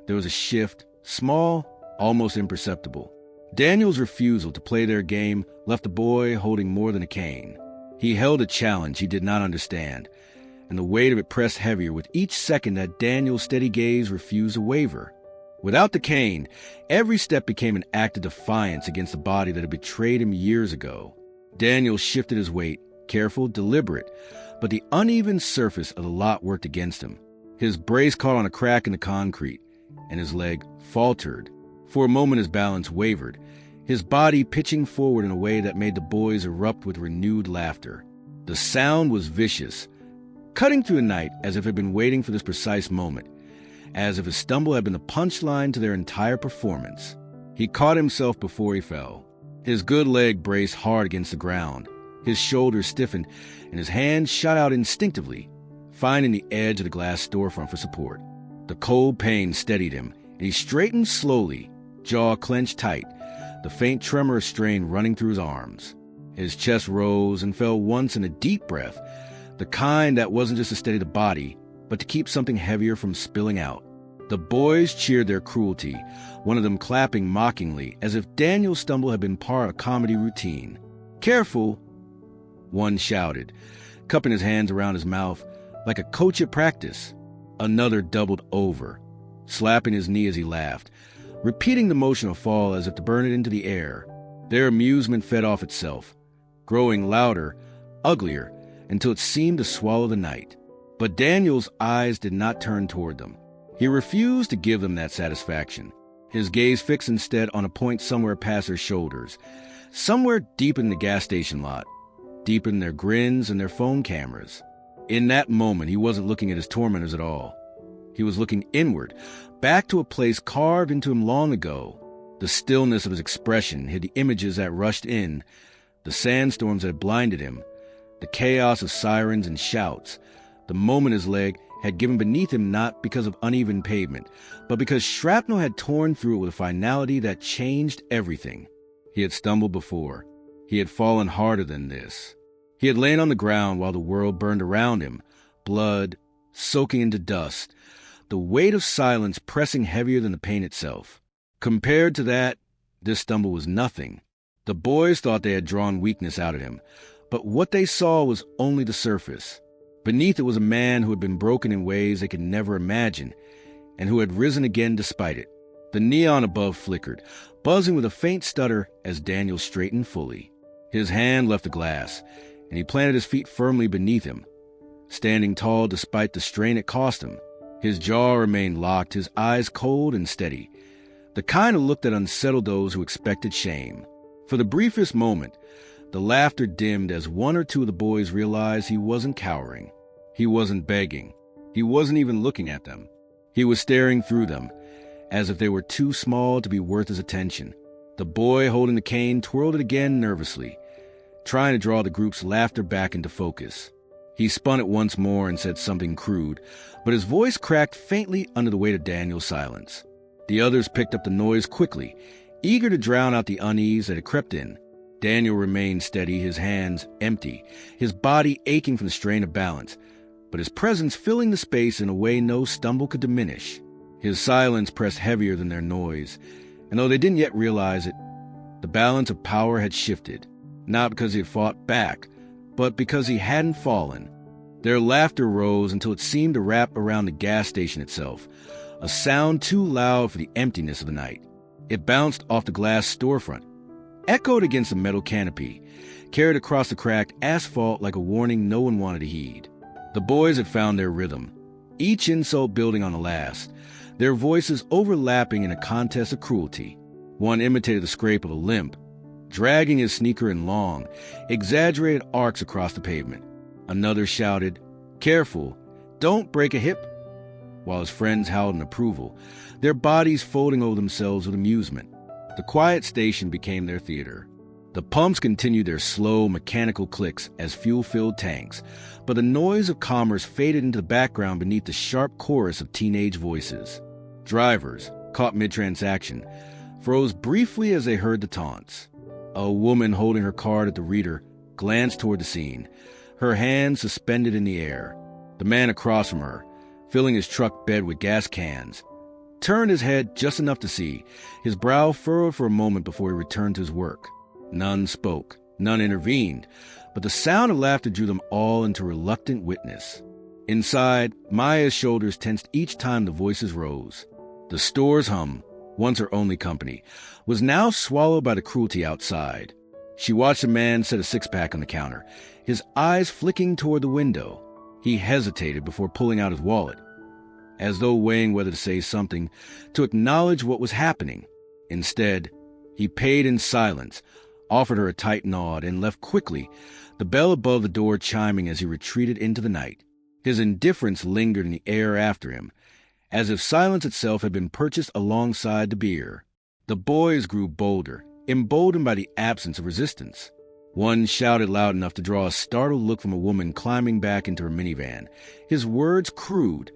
there was a shift, small, almost imperceptible. Daniel's refusal to play their game left the boy holding more than a cane. He held a challenge he did not understand, and the weight of it pressed heavier with each second that Daniel's steady gaze refused to waver. Without the cane, every step became an act of defiance against the body that had betrayed him years ago. Daniel shifted his weight, careful, deliberate, but the uneven surface of the lot worked against him. His brace caught on a crack in the concrete, and his leg faltered. For a moment his balance wavered, his body pitching forward in a way that made the boys erupt with renewed laughter. The sound was vicious, cutting through the night as if it had been waiting for this precise moment, as if his stumble had been the punchline to their entire performance. He caught himself before he fell. His good leg braced hard against the ground. His shoulders stiffened, and his hands shot out instinctively, finding the edge of the glass storefront for support. The cold pain steadied him, and he straightened slowly, jaw clenched tight, the faint tremor of strain running through his arms. His chest rose and fell once in a deep breath, the kind that wasn't just to steady the body, but to keep something heavier from spilling out. The boys cheered their cruelty, one of them clapping mockingly, as if Daniel's stumble had been part of a comedy routine. "Careful," one shouted, cupping his hands around his mouth like a coach at practice. Another doubled over, slapping his knee as he laughed, repeating the motion of fall as if to burn it into the air. Their amusement fed off itself, growing louder, uglier, until it seemed to swallow the night. But Daniel's eyes did not turn toward them. He refused to give them that satisfaction. His gaze fixed instead on a point somewhere past their shoulders, somewhere deep in the gas station lot, deep in their grins and their phone cameras. In that moment, he wasn't looking at his tormentors at all. He was looking inward, back to a place carved into him long ago. The stillness of his expression hid the images that rushed in, the sandstorms that had blinded him, the chaos of sirens and shouts, the moment his leg had given beneath him not because of uneven pavement, but because shrapnel had torn through it with a finality that changed everything. He had stumbled before. He had fallen harder than this. He had lain on the ground while the world burned around him, blood soaking into dust, the weight of silence pressing heavier than the pain itself. Compared to that, this stumble was nothing. The boys thought they had drawn weakness out of him, but what they saw was only the surface. Beneath it was a man who had been broken in ways they could never imagine, and who had risen again despite it. The neon above flickered, buzzing with a faint stutter as Daniel straightened fully. His hand left the glass, and he planted his feet firmly beneath him, standing tall despite the strain it cost him. His jaw remained locked, his eyes cold and steady, the kind of look that unsettled those who expected shame. For the briefest moment, the laughter dimmed as one or two of the boys realized he wasn't cowering. He wasn't begging. He wasn't even looking at them. He was staring through them, as if they were too small to be worth his attention. The boy holding the cane twirled it again nervously, trying to draw the group's laughter back into focus. He spun it once more and said something crude, but his voice cracked faintly under the weight of Daniel's silence. The others picked up the noise quickly, eager to drown out the unease that had crept in. Daniel remained steady, his hands empty, his body aching from the strain of balance, but his presence filling the space in a way no stumble could diminish. His silence pressed heavier than their noise, and though they didn't yet realize it, the balance of power had shifted, not because he had fought back, but because he hadn't fallen. Their laughter rose until it seemed to wrap around the gas station itself, a sound too loud for the emptiness of the night. It bounced off the glass storefront, echoed against the metal canopy, carried across the cracked asphalt like a warning no one wanted to heed. The boys had found their rhythm, each insult building on the last, their voices overlapping in a contest of cruelty. One imitated the scrape of a limp, dragging his sneaker in long, exaggerated arcs across the pavement. Another shouted, "Careful, don't break a hip," while his friends howled in approval, their bodies folding over themselves with amusement. The quiet station became their theater. The pumps continued their slow, mechanical clicks as fuel-filled tanks, but the noise of commerce faded into the background beneath the sharp chorus of teenage voices. Drivers, caught mid-transaction, froze briefly as they heard the taunts. A woman holding her card at the reader glanced toward the scene, her hands suspended in the air. The man across from her, filling his truck bed with gas cans, turned his head just enough to see, his brow furrowed for a moment before he returned to his work. None spoke, none intervened, but the sound of laughter drew them all into reluctant witness. Inside, Maya's shoulders tensed each time the voices rose. The store's hum, once her only company, was now swallowed by the cruelty outside. She watched a man set a six-pack on the counter, his eyes flicking toward the window. He hesitated before pulling out his wallet, as though weighing whether to say something, to acknowledge what was happening. Instead, he paid in silence, offered her a tight nod, and left quickly, the bell above the door chiming as he retreated into the night. His indifference lingered in the air after him, as if silence itself had been purchased alongside the beer. The boys grew bolder, emboldened by the absence of resistance. One shouted loud enough to draw a startled look from a woman climbing back into her minivan, his words crude,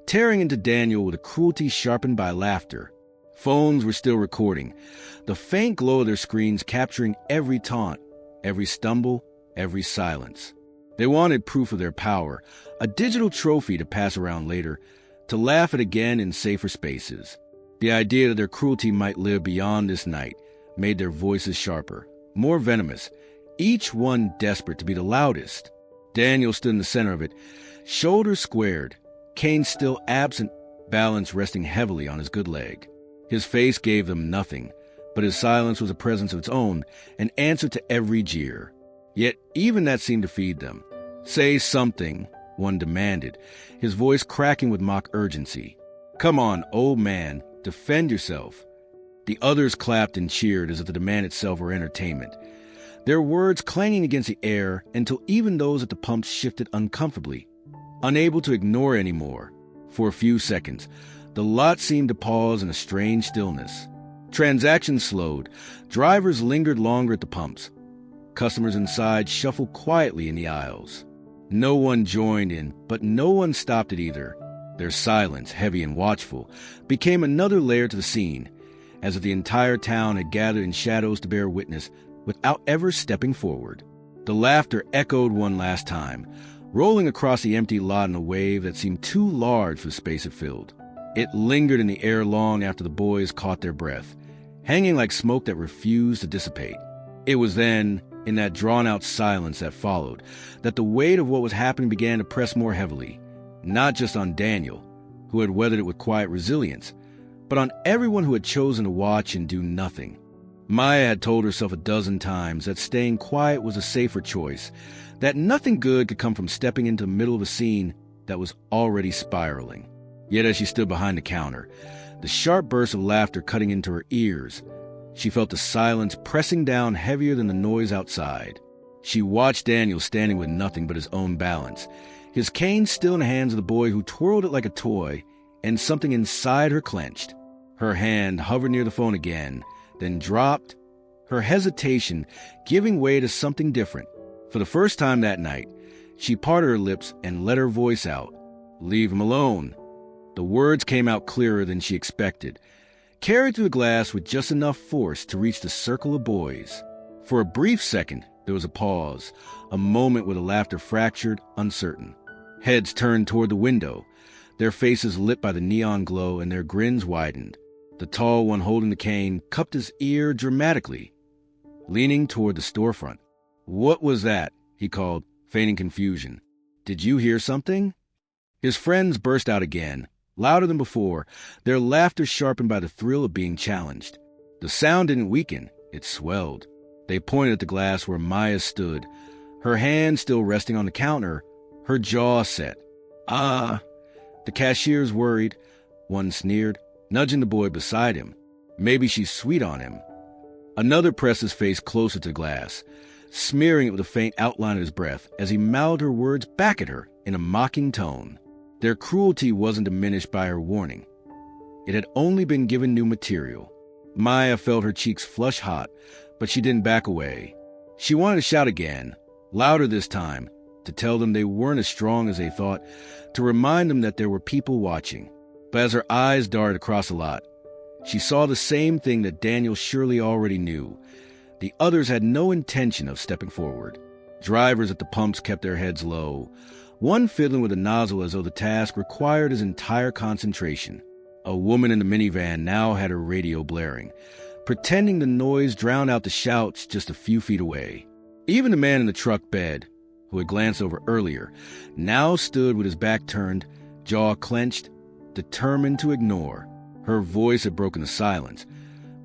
tearing into Daniel with a cruelty sharpened by laughter. Phones were still recording, the faint glow of their screens capturing every taunt, every stumble, every silence. They wanted proof of their power, a digital trophy to pass around later, to laugh at again in safer spaces. The idea that their cruelty might live beyond this night made their voices sharper, more venomous, each one desperate to be the loudest. Daniel stood in the center of it, shoulders squared, cane still absent, balance resting heavily on his good leg. His face gave them nothing, but his silence was a presence of its own, an answer to every jeer. Yet even that seemed to feed them. "Say something," one demanded, his voice cracking with mock urgency. "Come on, old man, defend yourself." The others clapped and cheered as if the demand itself were entertainment, their words clanging against the air until even those at the pumps shifted uncomfortably, unable to ignore anymore. For a few seconds, the lot seemed to pause in a strange stillness. Transactions slowed, drivers lingered longer at the pumps. Customers inside shuffled quietly in the aisles. No one joined in, but no one stopped it either. Their silence, heavy and watchful, became another layer to the scene, as if the entire town had gathered in shadows to bear witness without ever stepping forward. The laughter echoed one last time, rolling across the empty lot in a wave that seemed too large for the space it filled. It lingered in the air long after the boys caught their breath, hanging like smoke that refused to dissipate. It was then, in that drawn-out silence that followed, that the weight of what was happening began to press more heavily, not just on Daniel, who had weathered it with quiet resilience, but on everyone who had chosen to watch and do nothing. Maya had told herself a dozen times that staying quiet was a safer choice, that nothing good could come from stepping into the middle of a scene that was already spiraling. Yet as she stood behind the counter, the sharp burst of laughter cutting into her ears, she felt the silence pressing down heavier than the noise outside. She watched Daniel standing with nothing but his own balance, his cane still in the hands of the boy who twirled it like a toy, and something inside her clenched. Her hand hovered near the phone again, then dropped, her hesitation giving way to something different. For the first time that night, she parted her lips and let her voice out. "Leave him alone." The words came out clearer than she expected, carried through the glass with just enough force to reach the circle of boys. For a brief second, there was a pause, a moment where the laughter fractured, uncertain. Heads turned toward the window, their faces lit by the neon glow, and their grins widened. The tall one holding the cane cupped his ear dramatically, leaning toward the storefront. "What was that?" he called, feigning confusion. Did you hear something?" His friends burst out again, louder than before, their laughter sharpened by the thrill of being challenged. The sound didn't weaken, it swelled. They pointed at the glass where Maya stood, her hand still resting on the counter, her jaw set. The cashier's worried. One sneered, nudging the boy beside him. Maybe she's sweet on him. Another pressed his face closer to the glass, smearing it with a faint outline of his breath as he mouthed her words back at her in a mocking tone. Their cruelty wasn't diminished by her warning. It had only been given new material. Maya felt her cheeks flush hot, but she didn't back away. She wanted to shout again, louder this time, to tell them they weren't as strong as they thought, to remind them that there were people watching. But as her eyes darted across the lot, she saw the same thing that Daniel surely already knew. The others had no intention of stepping forward. Drivers at the pumps kept their heads low, one fiddling with a nozzle as though the task required his entire concentration. A woman in the minivan now had her radio blaring, pretending the noise drowned out the shouts just a few feet away. Even the man in the truck bed, who had glanced over earlier, now stood with his back turned, jaw clenched, determined to ignore. Her voice had broken the silence,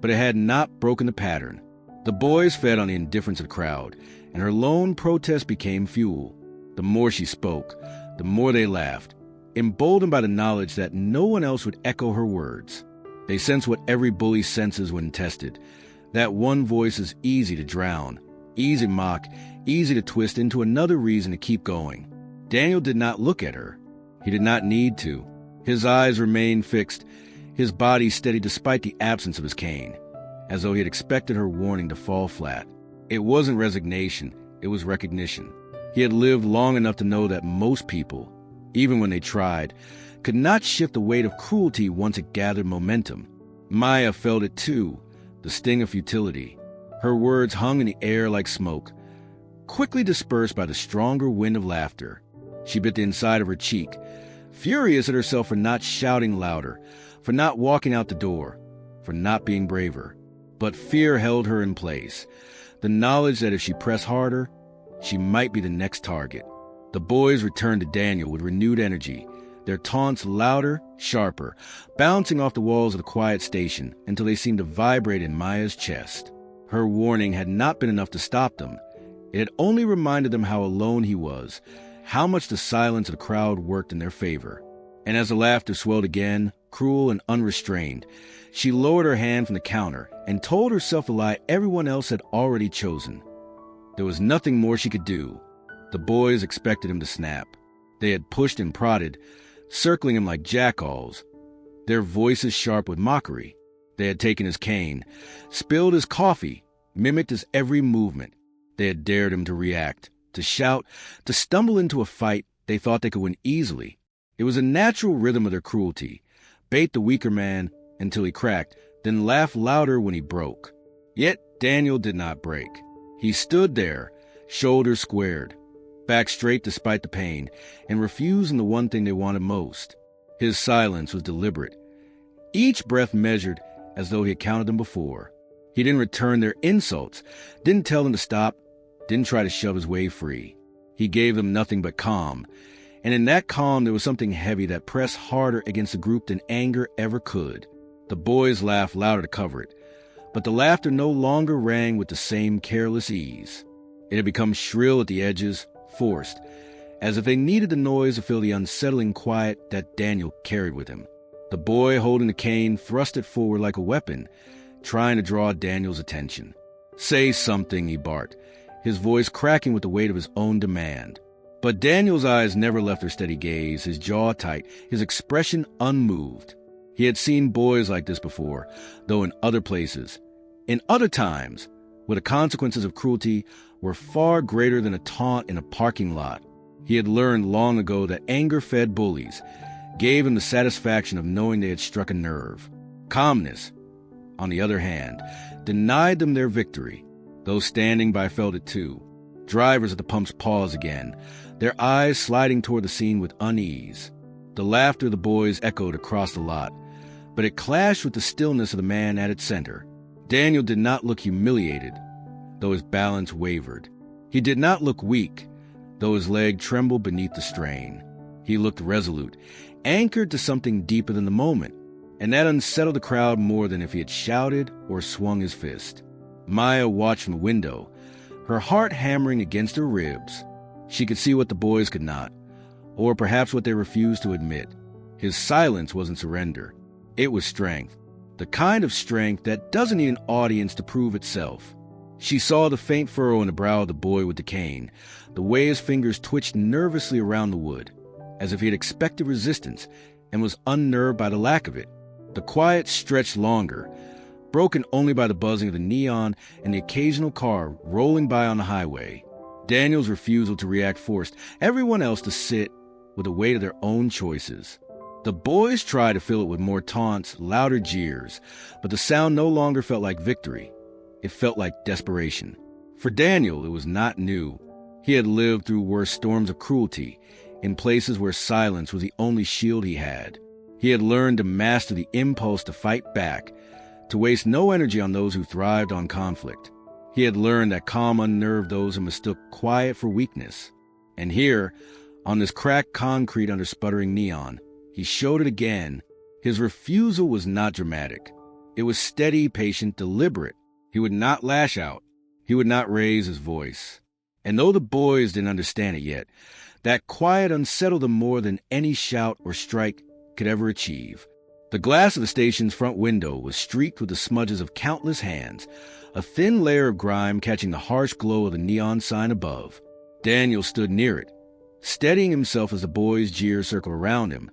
but it had not broken the pattern. The boys fed on the indifference of the crowd, and her lone protest became fuel. The more she spoke, the more they laughed, emboldened by the knowledge that no one else would echo her words. They sensed what every bully senses when tested, that one voice is easy to drown, easy to mock, easy to twist into another reason to keep going. Daniel did not look at her. He did not need to. His eyes remained fixed, his body steady despite the absence of his cane, as though he had expected her warning to fall flat. It wasn't resignation, it was recognition. He had lived long enough to know that most people, even when they tried, could not shift the weight of cruelty once it gathered momentum. Maya felt it too, the sting of futility. Her words hung in the air like smoke, quickly dispersed by the stronger wind of laughter. She bit the inside of her cheek, furious at herself for not shouting louder, for not walking out the door, for not being braver. But fear held her in place, the knowledge that if she pressed harder, she might be the next target. The boys returned to Daniel with renewed energy, their taunts louder, sharper, bouncing off the walls of the quiet station until they seemed to vibrate in Maya's chest. Her warning had not been enough to stop them. It had only reminded them how alone he was, how much the silence of the crowd worked in their favor. And as the laughter swelled again, cruel and unrestrained, she lowered her hand from the counter and told herself the lie everyone else had already chosen. There was nothing more she could do. The boys expected him to snap. They had pushed and prodded, circling him like jackals, their voices sharp with mockery. They had taken his cane, spilled his coffee, mimicked his every movement. They had dared him to react, to shout, to stumble into a fight they thought they could win easily. It was a natural rhythm of their cruelty. Bait the weaker man until he cracked, then laugh louder when he broke. Yet Daniel did not break. He stood there, shoulders squared, back straight despite the pain, and refusing the one thing they wanted most. His silence was deliberate, each breath measured as though he had counted them before. He didn't return their insults, didn't tell them to stop, didn't try to shove his way free. He gave them nothing but calm, and in that calm there was something heavy that pressed harder against the group than anger ever could. The boys laughed louder to cover it, but the laughter no longer rang with the same careless ease. It had become shrill at the edges, forced, as if they needed the noise to fill the unsettling quiet that Daniel carried with him. The boy holding the cane thrust it forward like a weapon, trying to draw Daniel's attention. "Say something," he barked, his voice cracking with the weight of his own demand. But Daniel's eyes never left her steady gaze, his jaw tight, his expression unmoved. He had seen boys like this before, though in other places, in other times, where the consequences of cruelty were far greater than a taunt in a parking lot. He had learned long ago that anger-fed bullies gave him the satisfaction of knowing they had struck a nerve. Calmness, on the other hand, denied them their victory. Those standing by felt it too. Drivers at the pumps paused again, their eyes sliding toward the scene with unease. The laughter of the boys echoed across the lot, but it clashed with the stillness of the man at its center. Daniel did not look humiliated, though his balance wavered. He did not look weak, though his leg trembled beneath the strain. He looked resolute, anchored to something deeper than the moment, and that unsettled the crowd more than if he had shouted or swung his fist. Maya watched from the window, her heart hammering against her ribs. She could see what the boys could not, or perhaps what they refused to admit. His silence wasn't surrender. It was strength, the kind of strength that doesn't need an audience to prove itself. She saw the faint furrow in the brow of the boy with the cane, the way his fingers twitched nervously around the wood, as if he had expected resistance and was unnerved by the lack of it. The quiet stretched longer, broken only by the buzzing of the neon and the occasional car rolling by on the highway. Daniel's refusal to react forced everyone else to sit with the weight of their own choices. The boys tried to fill it with more taunts, louder jeers, but the sound no longer felt like victory. It felt like desperation. For Daniel, it was not new. He had lived through worse storms of cruelty, in places where silence was the only shield he had. He had learned to master the impulse to fight back, to waste no energy on those who thrived on conflict. He had learned that calm unnerved those who mistook quiet for weakness. And here, on this cracked concrete under sputtering neon, he showed it again. His refusal was not dramatic. It was steady, patient, deliberate. He would not lash out. He would not raise his voice. And though the boys didn't understand it yet, that quiet unsettled them more than any shout or strike could ever achieve. The glass of the station's front window was streaked with the smudges of countless hands, a thin layer of grime catching the harsh glow of the neon sign above. Daniel stood near it, steadying himself as the boys' jeers circled around him,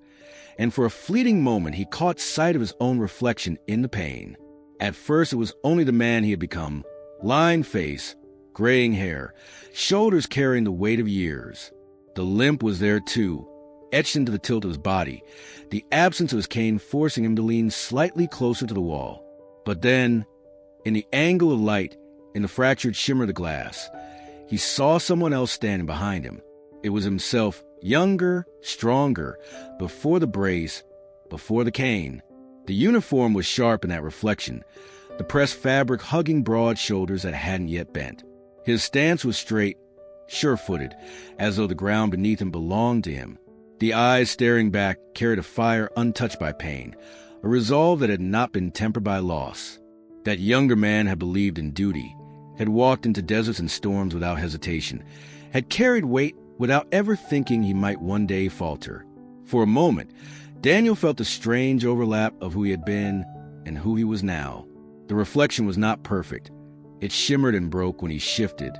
and for a fleeting moment he caught sight of his own reflection in the pane. At first it was only the man he had become, lined face, graying hair, shoulders carrying the weight of years. The limp was there too, etched into the tilt of his body, the absence of his cane forcing him to lean slightly closer to the wall. But then, in the angle of light, in the fractured shimmer of the glass, he saw someone else standing behind him. It was himself, younger, stronger, before the brace, before the cane. The uniform was sharp in that reflection, the pressed fabric hugging broad shoulders that hadn't yet bent. His stance was straight, sure-footed, as though the ground beneath him belonged to him. The eyes staring back carried a fire untouched by pain, a resolve that had not been tempered by loss. That younger man had believed in duty, had walked into deserts and storms without hesitation, had carried weight without ever thinking he might one day falter. For a moment, Daniel felt the strange overlap of who he had been and who he was now. The reflection was not perfect. It shimmered and broke when he shifted,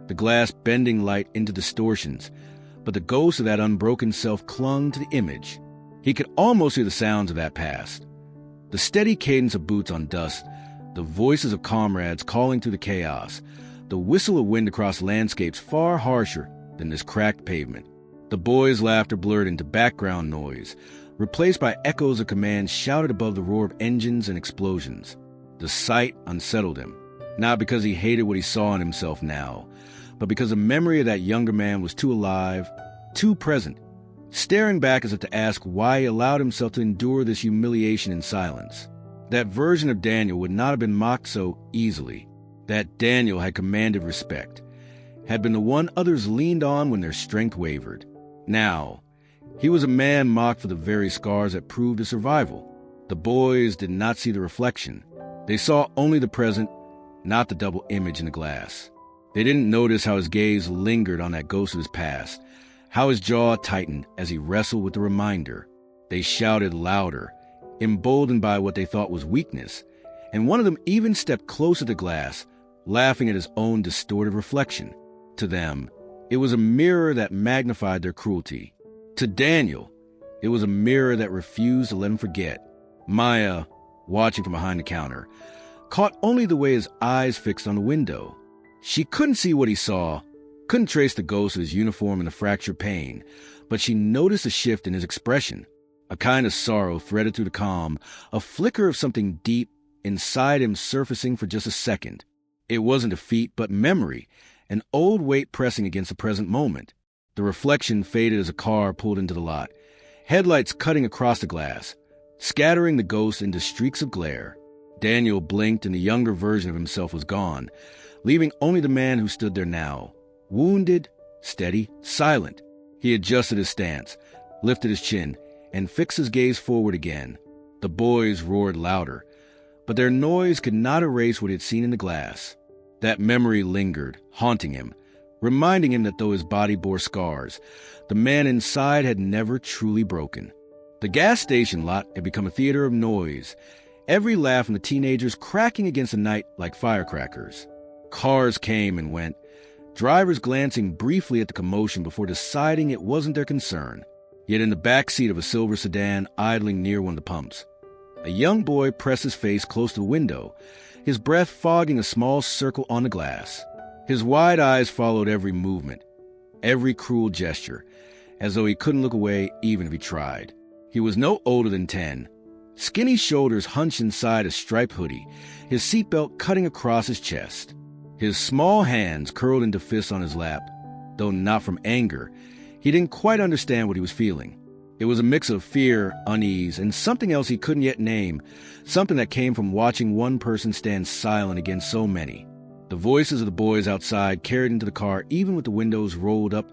the glass bending light into distortions, but the ghost of that unbroken self clung to the image. He could almost hear the sounds of that past. The steady cadence of boots on dust, the voices of comrades calling through the chaos, the whistle of wind across landscapes far harsher than this cracked pavement. The boys' laughter blurred into background noise, replaced by echoes of commands shouted above the roar of engines and explosions. The sight unsettled him, not because he hated what he saw in himself now, but because the memory of that younger man was too alive, too present, staring back as if to ask why he allowed himself to endure this humiliation in silence. That version of Daniel would not have been mocked so easily. That Daniel had commanded respect, had been the one others leaned on when their strength wavered. Now, he was a man mocked for the very scars that proved his survival. The boys did not see the reflection. They saw only the present, not the double image in the glass. They didn't notice how his gaze lingered on that ghost of his past, how his jaw tightened as he wrestled with the reminder. They shouted louder, emboldened by what they thought was weakness, and one of them even stepped closer to the glass, laughing at his own distorted reflection. To them, it was a mirror that magnified their cruelty. To Daniel, it was a mirror that refused to let him forget. Maya, watching from behind the counter, caught only the way his eyes fixed on the window. She couldn't see what he saw, couldn't trace the ghost of his uniform in the fractured pane, but she noticed a shift in his expression. A kind of sorrow threaded through the calm, a flicker of something deep inside him surfacing for just a second. It wasn't defeat, but memory, an old weight pressing against the present moment. The reflection faded as a car pulled into the lot, headlights cutting across the glass, scattering the ghost into streaks of glare. Daniel blinked and the younger version of himself was gone, leaving only the man who stood there now, wounded, steady, silent. He adjusted his stance, lifted his chin, and fixed his gaze forward again. The boys roared louder, but their noise could not erase what he had seen in the glass. That memory lingered, haunting him, reminding him that though his body bore scars, the man inside had never truly broken. The gas station lot had become a theater of noise, every laugh from the teenagers cracking against the night like firecrackers. Cars came and went, drivers glancing briefly at the commotion before deciding it wasn't their concern. Yet in the back seat of a silver sedan idling near one of the pumps, a young boy pressed his face close to the window, his breath fogging a small circle on the glass. His wide eyes followed every movement, every cruel gesture, as though he couldn't look away even if he tried. He was no older than 10. Skinny shoulders hunched inside a striped hoodie, his seatbelt cutting across his chest. His small hands curled into fists on his lap. Though not from anger, he didn't quite understand what he was feeling. It was a mix of fear, unease, and something else he couldn't yet name, something that came from watching one person stand silent against so many. The voices of the boys outside carried into the car even with the windows rolled up,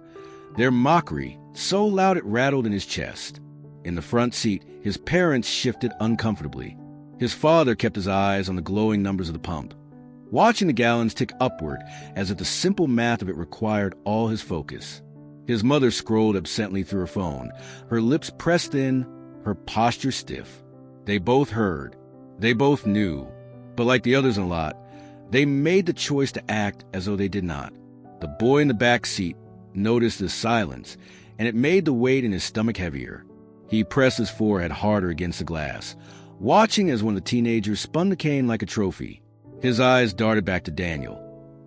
their mockery so loud it rattled in his chest. In the front seat, his parents shifted uncomfortably. His father kept his eyes on the glowing numbers of the pump, watching the gallons tick upward as if the simple math of it required all his focus. His mother scrolled absently through her phone, her lips pressed in, her posture stiff. They both heard. They both knew. But like the others in the lot, they made the choice to act as though they did not. The boy in the back seat noticed the silence, and it made the weight in his stomach heavier. He pressed his forehead harder against the glass, watching as one of the teenagers spun the cane like a trophy. His eyes darted back to Daniel,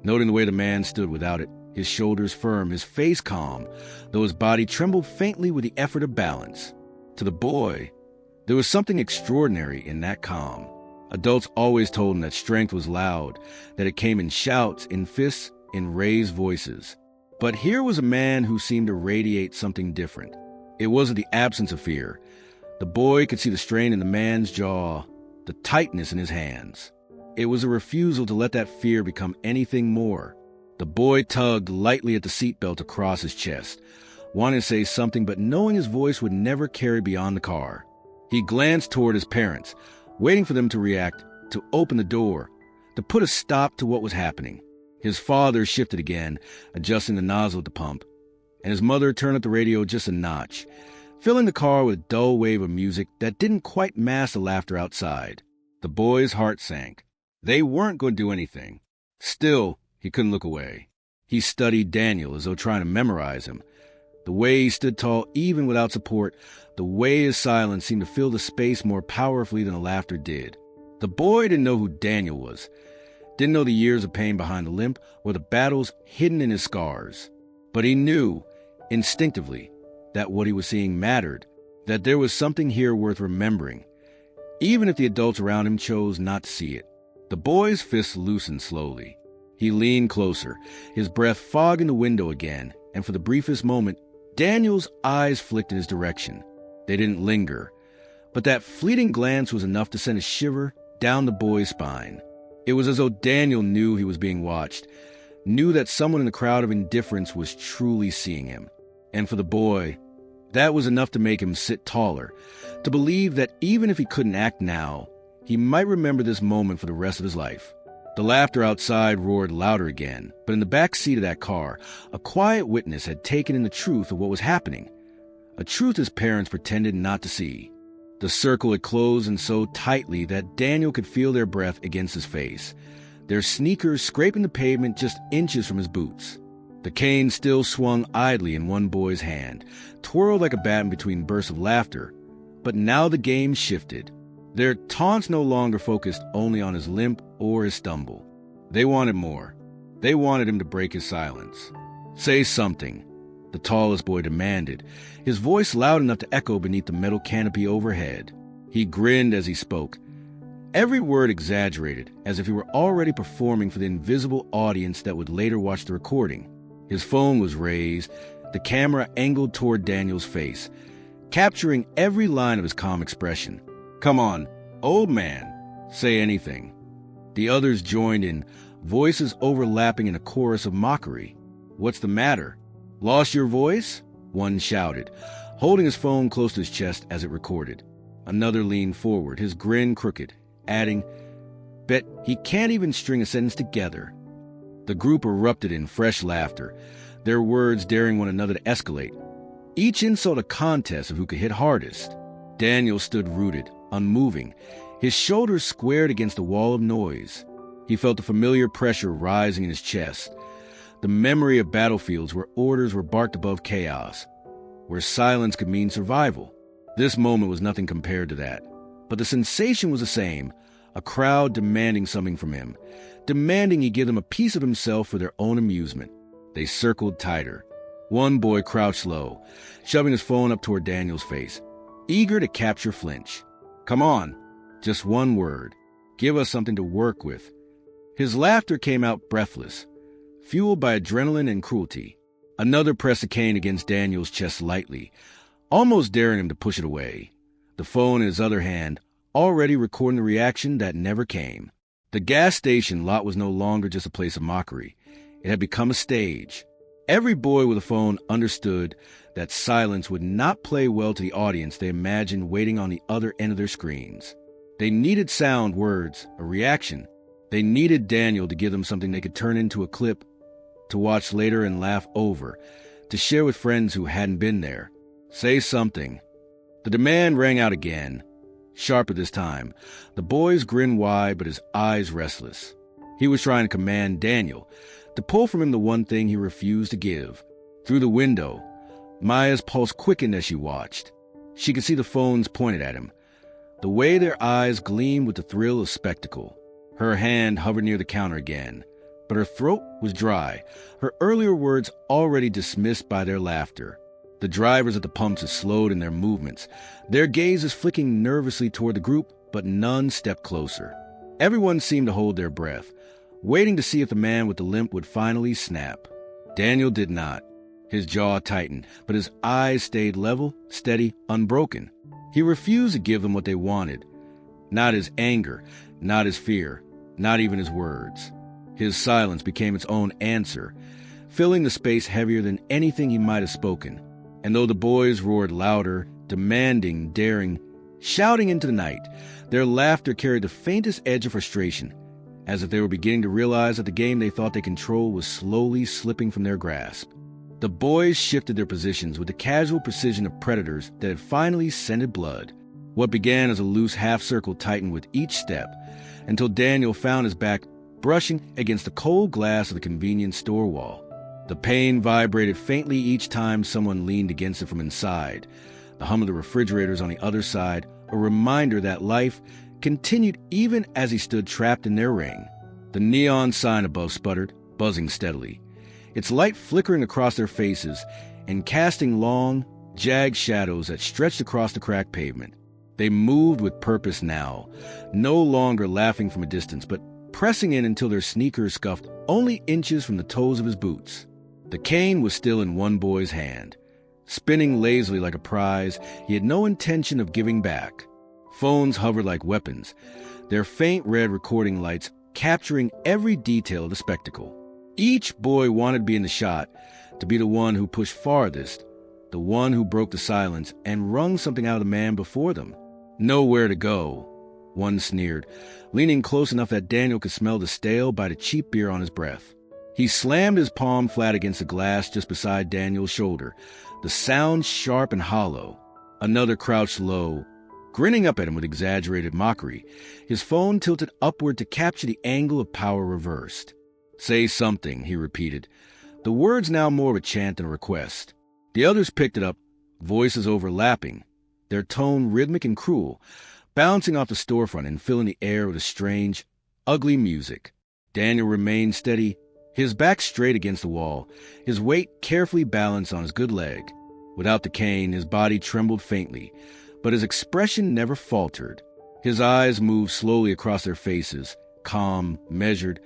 noting the way the man stood without it, his shoulders firm, his face calm, though his body trembled faintly with the effort of balance. To the boy, there was something extraordinary in that calm. Adults always told him that strength was loud, that it came in shouts, in fists, in raised voices. But here was a man who seemed to radiate something different. It wasn't the absence of fear. The boy could see the strain in the man's jaw, the tightness in his hands. It was a refusal to let that fear become anything more. The boy tugged lightly at the seatbelt across his chest, wanting to say something but knowing his voice would never carry beyond the car. He glanced toward his parents, waiting for them to react, to open the door, to put a stop to what was happening. His father shifted again, adjusting the nozzle at the pump, and his mother turned up the radio just a notch, filling the car with a dull wave of music that didn't quite mask the laughter outside. The boy's heart sank. They weren't going to do anything. Still, he couldn't look away. He studied Daniel as though trying to memorize him. The way he stood tall even without support, the way his silence seemed to fill the space more powerfully than the laughter did. The boy didn't know who Daniel was, didn't know the years of pain behind the limp or the battles hidden in his scars. But he knew, instinctively, that what he was seeing mattered, that there was something here worth remembering, even if the adults around him chose not to see it. The boy's fists loosened slowly. He leaned closer, his breath fogging the window again, and for the briefest moment, Daniel's eyes flicked in his direction. They didn't linger, but that fleeting glance was enough to send a shiver down the boy's spine. It was as though Daniel knew he was being watched, knew that someone in the crowd of indifference was truly seeing him. And for the boy, that was enough to make him sit taller, to believe that even if he couldn't act now, he might remember this moment for the rest of his life. The laughter outside roared louder again, but in the back seat of that car, a quiet witness had taken in the truth of what was happening, a truth his parents pretended not to see. The circle had closed in so tightly that Daniel could feel their breath against his face, their sneakers scraping the pavement just inches from his boots. The cane still swung idly in one boy's hand, twirled like a bat in between bursts of laughter, but now the game shifted. Their taunts no longer focused only on his limp or his stumble. They wanted more. They wanted him to break his silence. "Say something," the tallest boy demanded, his voice loud enough to echo beneath the metal canopy overhead. He grinned as he spoke, every word exaggerated, as if he were already performing for the invisible audience that would later watch the recording. His phone was raised, the camera angled toward Daniel's face, capturing every line of his calm expression. "Come on, old man, say anything." The others joined in, voices overlapping in a chorus of mockery. "What's the matter?" "Lost your voice?" one shouted, holding his phone close to his chest as it recorded. Another leaned forward, his grin crooked, adding, "Bet he can't even string a sentence together." The group erupted in fresh laughter, their words daring one another to escalate. Each insult a contest of who could hit hardest. Daniel stood rooted, unmoving, his shoulders squared against the wall of noise. He felt the familiar pressure rising in his chest, the memory of battlefields where orders were barked above chaos, where silence could mean survival. This moment was nothing compared to that. But the sensation was the same, a crowd demanding something from him, demanding he give them a piece of himself for their own amusement. They circled tighter. One boy crouched low, shoving his phone up toward Daniel's face, eager to capture flinch. "Come on, just one word. Give us something to work with." His laughter came out breathless, fueled by adrenaline and cruelty. Another pressed a cane against Daniel's chest lightly, almost daring him to push it away, the phone in his other hand already recording the reaction that never came. The gas station lot was no longer just a place of mockery. It had become a stage. Every boy with a phone understood that silence would not play well to the audience they imagined waiting on the other end of their screens. They needed sound, words, a reaction. They needed Daniel to give them something they could turn into a clip, to watch later and laugh over, to share with friends who hadn't been there. Say something. The demand rang out again, sharper this time. The boy's grin wide, but his eyes restless. He was trying to command Daniel, to pull from him the one thing he refused to give. Through the window, Maya's pulse quickened as she watched. She could see the phones pointed at him, the way their eyes gleamed with the thrill of spectacle. Her hand hovered near the counter again, but her throat was dry, her earlier words already dismissed by their laughter. The drivers at the pumps had slowed in their movements, their gazes flicking nervously toward the group, but none stepped closer. Everyone seemed to hold their breath, waiting to see if the man with the limp would finally snap. Daniel did not. His jaw tightened, but his eyes stayed level, steady, unbroken. He refused to give them what they wanted. Not his anger, not his fear, not even his words. His silence became its own answer, filling the space heavier than anything he might have spoken. And though the boys roared louder, demanding, daring, shouting into the night, their laughter carried the faintest edge of frustration, as if they were beginning to realize that the game they thought they controlled was slowly slipping from their grasp. The boys shifted their positions with the casual precision of predators that had finally scented blood. What began as a loose half-circle tightened with each step, until Daniel found his back brushing against the cold glass of the convenience store wall. The pane vibrated faintly each time someone leaned against it from inside, the hum of the refrigerators on the other side, a reminder that life continued even as he stood trapped in their ring. The neon sign above sputtered, buzzing steadily, its light flickering across their faces and casting long, jagged shadows that stretched across the cracked pavement. They moved with purpose now, no longer laughing from a distance, but pressing in until their sneakers scuffed only inches from the toes of his boots. The cane was still in one boy's hand, spinning lazily like a prize he had no intention of giving back. Phones hovered like weapons, their faint red recording lights capturing every detail of the spectacle. Each boy wanted to be in the shot, to be the one who pushed farthest, the one who broke the silence and wrung something out of the man before them. Nowhere to go, one sneered, leaning close enough that Daniel could smell the stale bite of cheap beer on his breath. He slammed his palm flat against the glass just beside Daniel's shoulder, the sound sharp and hollow. Another crouched low, grinning up at him with exaggerated mockery, his phone tilted upward to capture the angle of power reversed. "Say something," he repeated, the words now more of a chant than a request. The others picked it up, voices overlapping, their tone rhythmic and cruel, bouncing off the storefront and filling the air with a strange, ugly music. Daniel remained steady, his back straight against the wall, his weight carefully balanced on his good leg. Without the cane, his body trembled faintly, but his expression never faltered. His eyes moved slowly across their faces, calm, measured,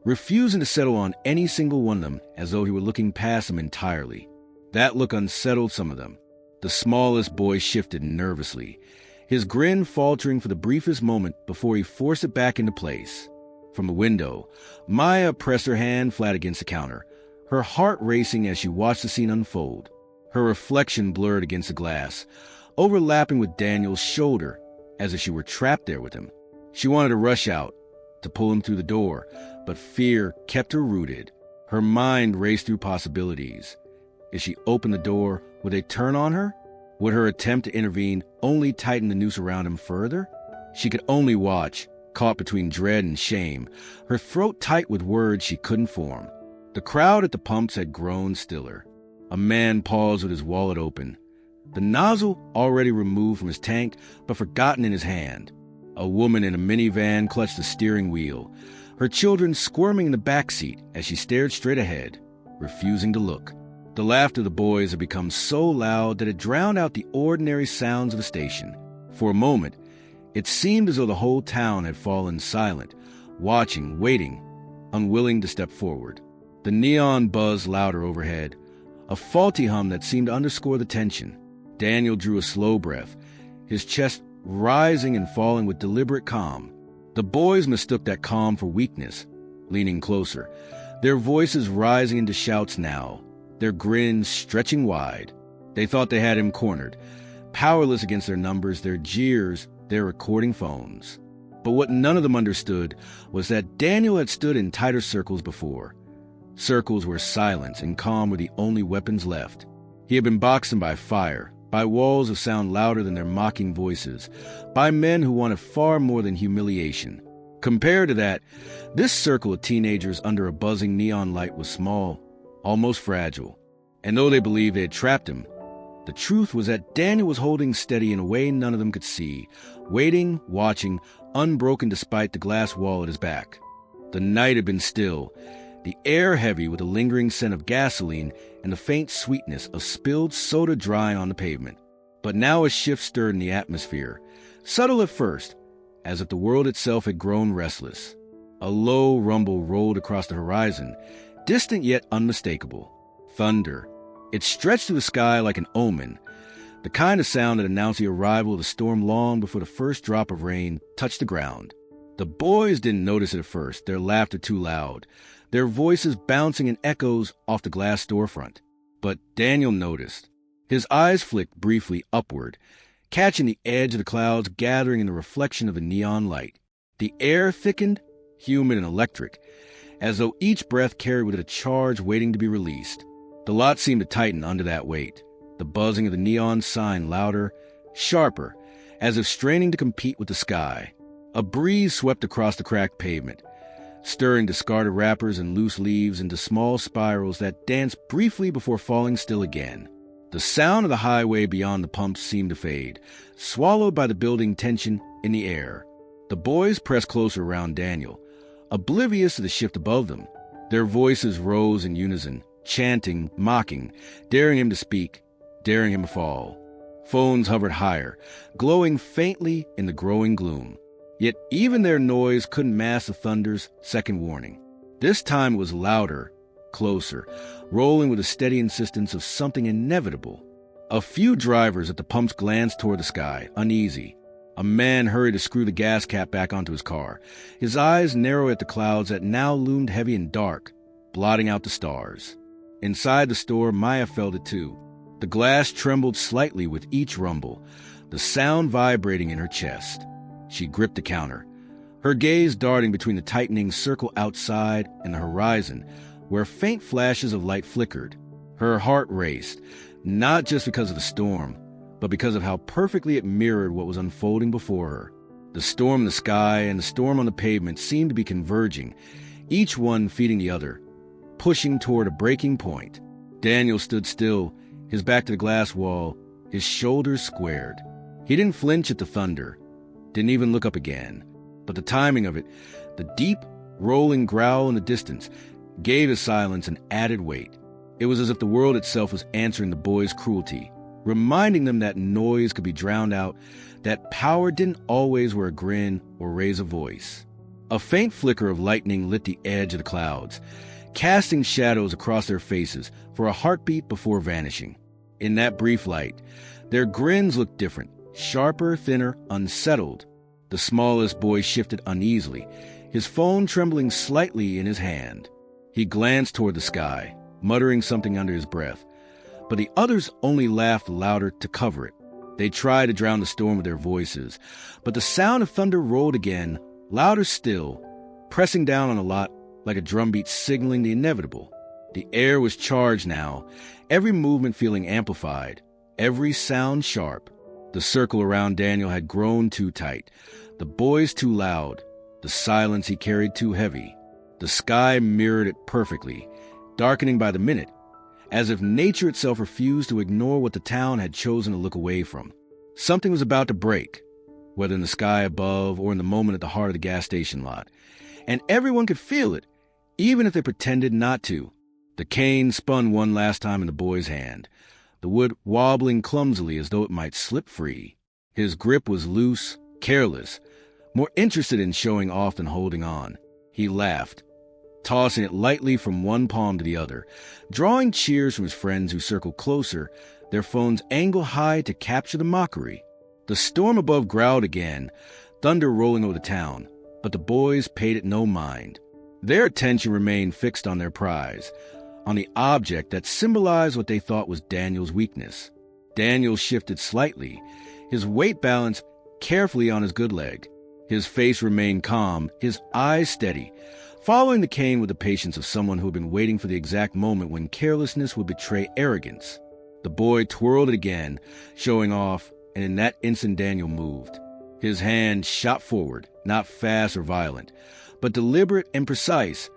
refusing to settle on any single one of them as though he were looking past them entirely. That look unsettled some of them. The smallest boy shifted nervously, his grin faltering for the briefest moment before he forced it back into place. From the window, Maya pressed her hand flat against the counter, her heart racing as she watched the scene unfold. Her reflection blurred against the glass, overlapping with Daniel's shoulder, as if she were trapped there with him. She wanted to rush out, to pull him through the door, but fear kept her rooted. Her mind raced through possibilities. If she opened the door, would they turn on her? Would her attempt to intervene only tighten the noose around him further? She could only watch, caught between dread and shame, her throat tight with words she couldn't form. The crowd at the pumps had grown stiller. A man paused with his wallet open, the nozzle already removed from his tank but forgotten in his hand. A woman in a minivan clutched the steering wheel, her children squirming in the back seat as she stared straight ahead, refusing to look. The laughter of the boys had become so loud that it drowned out the ordinary sounds of the station. For a moment, it seemed as though the whole town had fallen silent, watching, waiting, unwilling to step forward. The neon buzzed louder overhead, a faulty hum that seemed to underscore the tension. Daniel drew a slow breath, his chest rising and falling with deliberate calm. The boys mistook that calm for weakness, leaning closer, their voices rising into shouts now, their grins stretching wide. They thought they had him cornered, powerless against their numbers, their jeers, their recording phones. But what none of them understood was that Daniel had stood in tighter circles before. Circles where silence and calm were the only weapons left. He had been boxing by fire, by walls of sound louder than their mocking voices, by men who wanted far more than humiliation. Compared to that, this circle of teenagers under a buzzing neon light was small, almost fragile. And though they believed they had trapped him, the truth was that Daniel was holding steady in a way none of them could see, waiting, watching, unbroken despite the glass wall at his back. The night had been still, the air heavy with a lingering scent of gasoline and the faint sweetness of spilled soda drying on the pavement. But now a shift stirred in the atmosphere, subtle at first, as if the world itself had grown restless. A low rumble rolled across the horizon, distant yet unmistakable. Thunder. It stretched through the sky like an omen, the kind of sound that announced the arrival of the storm long before the first drop of rain touched the ground. The boys didn't notice it at first, their laughter too loud, their voices bouncing in echoes off the glass storefront. But Daniel noticed. His eyes flicked briefly upward, catching the edge of the clouds gathering in the reflection of the neon light. The air thickened, humid and electric, as though each breath carried with it a charge waiting to be released. The lot seemed to tighten under that weight, the buzzing of the neon sign louder, sharper, as if straining to compete with the sky. A breeze swept across the cracked pavement, stirring discarded wrappers and loose leaves into small spirals that danced briefly before falling still again. The sound of the highway beyond the pumps seemed to fade, swallowed by the building tension in the air. The boys pressed closer around Daniel, oblivious to the shift above them. Their voices rose in unison, chanting, mocking, daring him to speak, daring him to fall. Phones hovered higher, glowing faintly in the growing gloom. Yet even their noise couldn't mask the thunder's second warning. This time it was louder, closer, rolling with a steady insistence of something inevitable. A few drivers at the pumps glanced toward the sky, uneasy. A man hurried to screw the gas cap back onto his car, his eyes narrow at the clouds that now loomed heavy and dark, blotting out the stars. Inside the store, Maya felt it too. The glass trembled slightly with each rumble, the sound vibrating in her chest. She gripped the counter, her gaze darting between the tightening circle outside and the horizon, where faint flashes of light flickered. Her heart raced, not just because of the storm, but because of how perfectly it mirrored what was unfolding before her. The storm in the sky and the storm on the pavement seemed to be converging, each one feeding the other, pushing toward a breaking point. Daniel stood still, his back to the glass wall, his shoulders squared. He didn't flinch at the thunder, didn't even look up again. But the timing of it, the deep, rolling growl in the distance, gave his silence an added weight. It was as if the world itself was answering the boys' cruelty, reminding them that noise could be drowned out, that power didn't always wear a grin or raise a voice. A faint flicker of lightning lit the edge of the clouds, casting shadows across their faces for a heartbeat before vanishing. In that brief light, their grins looked different, sharper, thinner, unsettled. The smallest boy shifted uneasily, his phone trembling slightly in his hand. He glanced toward the sky, muttering something under his breath. But the others only laughed louder to cover it. They tried to drown the storm with their voices, but the sound of thunder rolled again, louder still, pressing down on the lot like a drumbeat signaling the inevitable. The air was charged now, every movement feeling amplified, every sound sharp. The circle around Daniel had grown too tight, the boys too loud, the silence he carried too heavy. The sky mirrored it perfectly, darkening by the minute, as if nature itself refused to ignore what the town had chosen to look away from. Something was about to break, whether in the sky above or in the moment at the heart of the gas station lot, and everyone could feel it, even if they pretended not to. The cane spun one last time in the boy's hand, the wood wobbling clumsily as though it might slip free. His grip was loose, careless, more interested in showing off than holding on. He laughed, tossing it lightly from one palm to the other, drawing cheers from his friends who circled closer, their phones angled high to capture the mockery. The storm above growled again, thunder rolling over the town, but the boys paid it no mind. Their attention remained fixed on their prize, on the object that symbolized what they thought was Daniel's weakness. Daniel shifted slightly, his weight balanced carefully on his good leg. His face remained calm, his eyes steady, following the cane with the patience of someone who had been waiting for the exact moment when carelessness would betray arrogance. The boy twirled it again, showing off, and in that instant Daniel moved. His hand shot forward, not fast or violent, but deliberate and precise,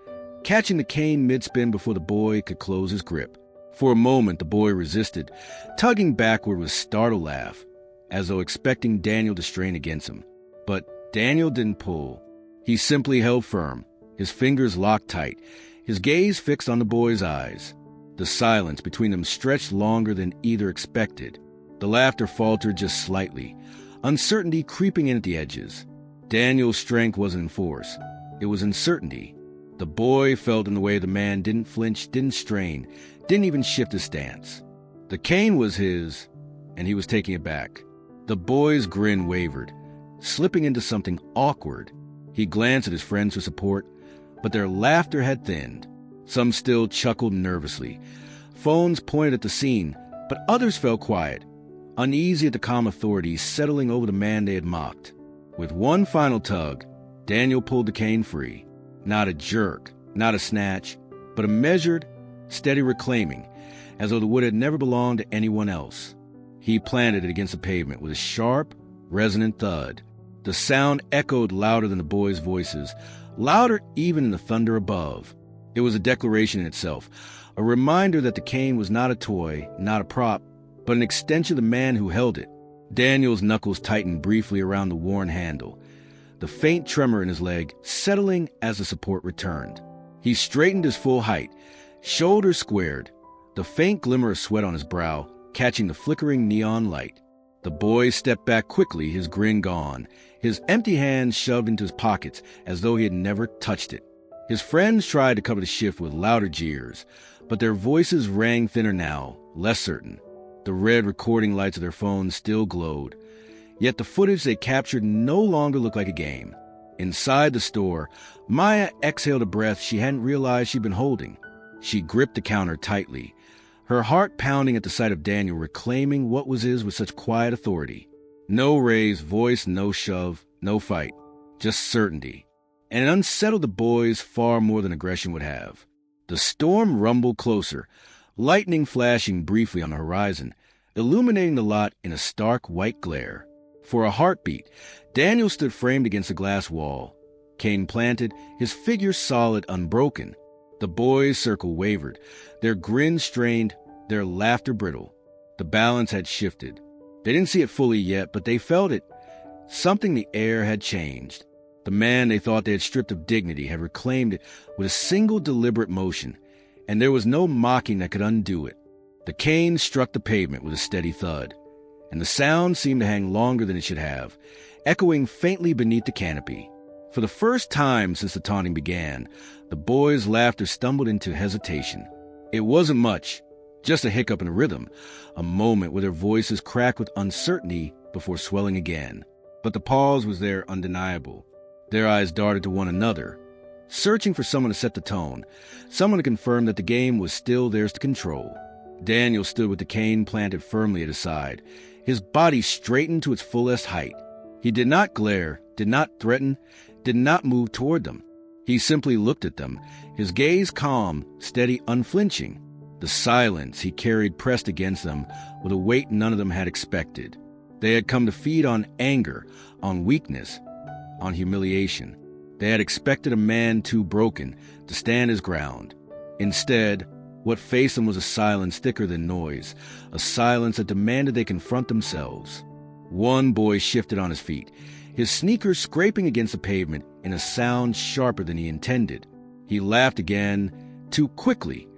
catching the cane mid-spin before the boy could close his grip. For a moment the boy resisted, tugging backward with a startled laugh, as though expecting Daniel to strain against him. But Daniel didn't pull. He simply held firm, his fingers locked tight, his gaze fixed on the boy's eyes. The silence between them stretched longer than either expected. The laughter faltered just slightly, uncertainty creeping in at the edges. Daniel's strength wasn't in force. It was in certainty. The boy felt in the way the man didn't flinch, didn't strain, didn't even shift his stance. The cane was his, and he was taking it back. The boy's grin wavered, slipping into something awkward. He glanced at his friends for support, but their laughter had thinned. Some still chuckled nervously. Phones pointed at the scene, but others fell quiet, uneasy at the calm authority settling over the man they had mocked. With one final tug, Daniel pulled the cane free. Not a jerk, not a snatch, but a measured, steady reclaiming, as though the wood had never belonged to anyone else. He planted it against the pavement with a sharp, resonant thud. The sound echoed louder than the boys' voices, louder even in the thunder above. It was a declaration in itself, a reminder that the cane was not a toy, not a prop, but an extension of the man who held it. Daniel's knuckles tightened briefly around the worn handle, the faint tremor in his leg settling as the support returned. He straightened his full height, shoulders squared, the faint glimmer of sweat on his brow catching the flickering neon light. The boy stepped back quickly, his grin gone, his empty hands shoved into his pockets as though he had never touched it. His friends tried to cover the shift with louder jeers, but their voices rang thinner now, less certain. The red recording lights of their phones still glowed, yet the footage they captured no longer looked like a game. Inside the store, Maya exhaled a breath she hadn't realized she'd been holding. She gripped the counter tightly, her heart pounding at the sight of Daniel reclaiming what was his with such quiet authority. No raised voice, no shove, no fight, just certainty. And it unsettled the boys far more than aggression would have. The storm rumbled closer, lightning flashing briefly on the horizon, illuminating the lot in a stark white glare. For a heartbeat, Daniel stood framed against a glass wall, cane planted, his figure solid, unbroken. The boys' circle wavered, their grins strained, their laughter brittle. The balance had shifted. They didn't see it fully yet, but they felt it. Something in the air had changed. The man they thought they had stripped of dignity had reclaimed it with a single deliberate motion, and there was no mocking that could undo it. The cane struck the pavement with a steady thud, and the sound seemed to hang longer than it should have, echoing faintly beneath the canopy. For the first time since the taunting began, the boys' laughter stumbled into hesitation. It wasn't much, just a hiccup in the rhythm, a moment where their voices cracked with uncertainty before swelling again. But the pause was there undeniable. Their eyes darted to one another, searching for someone to set the tone, someone to confirm that the game was still theirs to control. Daniel stood with the cane planted firmly at his side, his body straightened to its fullest height. He did not glare, did not threaten, did not move toward them. He simply looked at them, his gaze calm, steady, unflinching. The silence he carried pressed against them with a weight none of them had expected. They had come to feed on anger, on weakness, on humiliation. They had expected a man too broken to stand his ground. Instead, what faced them was a silence thicker than noise, a silence that demanded they confront themselves. One boy shifted on his feet, his sneakers scraping against the pavement in a sound sharper than he intended. He laughed again, too quickly,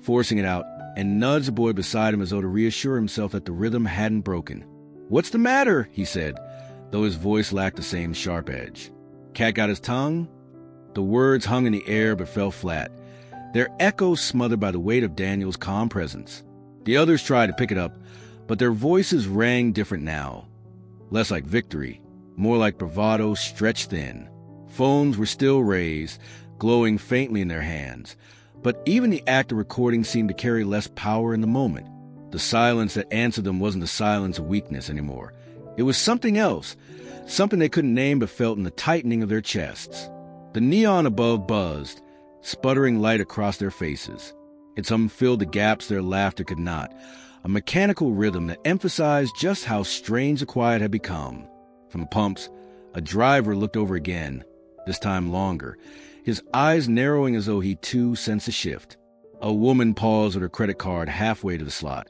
forcing it out, and nudged the boy beside him as though to reassure himself that the rhythm hadn't broken. "What's the matter?" he said, though his voice lacked the same sharp edge. "Cat got his tongue?" The words hung in the air but fell flat, their echoes smothered by the weight of Daniel's calm presence. The others tried to pick it up, but their voices rang different now. Less like victory, more like bravado stretched thin. Phones were still raised, glowing faintly in their hands, but even the act of recording seemed to carry less power in the moment. The silence that answered them wasn't the silence of weakness anymore. It was something else, something they couldn't name but felt in the tightening of their chests. The neon above buzzed, sputtering light across their faces. Its hum filled the gaps their laughter could not, a mechanical rhythm that emphasized just how strange the quiet had become. From the pumps, a driver looked over again, this time longer, his eyes narrowing as though he too sensed a shift. A woman paused with her credit card halfway to the slot,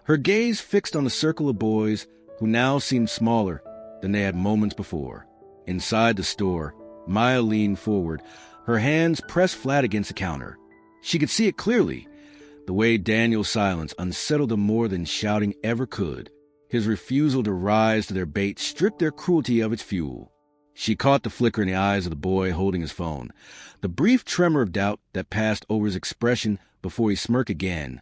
her gaze fixed on the circle of boys who now seemed smaller than they had moments before. Inside the store, Maya leaned forward, her hands pressed flat against the counter. She could see it clearly, the way Daniel's silence unsettled them more than shouting ever could. His refusal to rise to their bait stripped their cruelty of its fuel. She caught the flicker in the eyes of the boy holding his phone, the brief tremor of doubt that passed over his expression before he smirked again,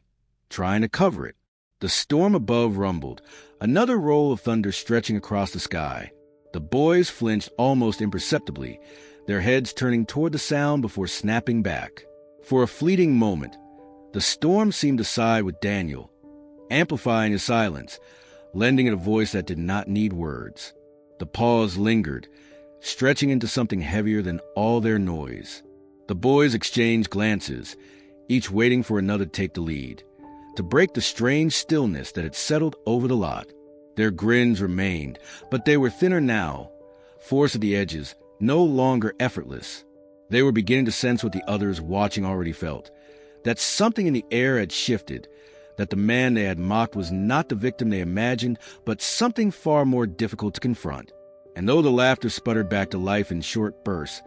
trying to cover it. The storm above rumbled, another roll of thunder stretching across the sky. The boys flinched almost imperceptibly, their heads turning toward the sound before snapping back. For a fleeting moment, the storm seemed to side with Daniel, amplifying his silence, lending it a voice that did not need words. The pause lingered, stretching into something heavier than all their noise. The boys exchanged glances, each waiting for another to take the lead, to break the strange stillness that had settled over the lot. Their grins remained, but they were thinner now, forced at the edges, no longer effortless. They were beginning to sense what the others watching already felt, that something in the air had shifted, that the man they had mocked was not the victim they imagined, but something far more difficult to confront. And though the laughter sputtered back to life in short bursts,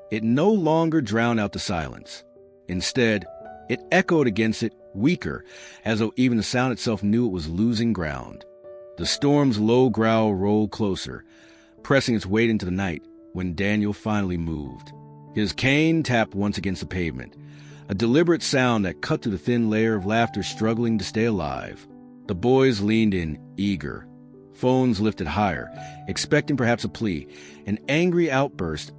it no longer drowned out the silence. Instead, it echoed against it, weaker, as though even the sound itself knew it was losing ground. The storm's low growl rolled closer, pressing its weight into the night when Daniel finally moved. His cane tapped once against the pavement, a deliberate sound that cut through the thin layer of laughter struggling to stay alive. The boys leaned in, eager. Phones lifted higher, expecting perhaps a plea, an angry outburst,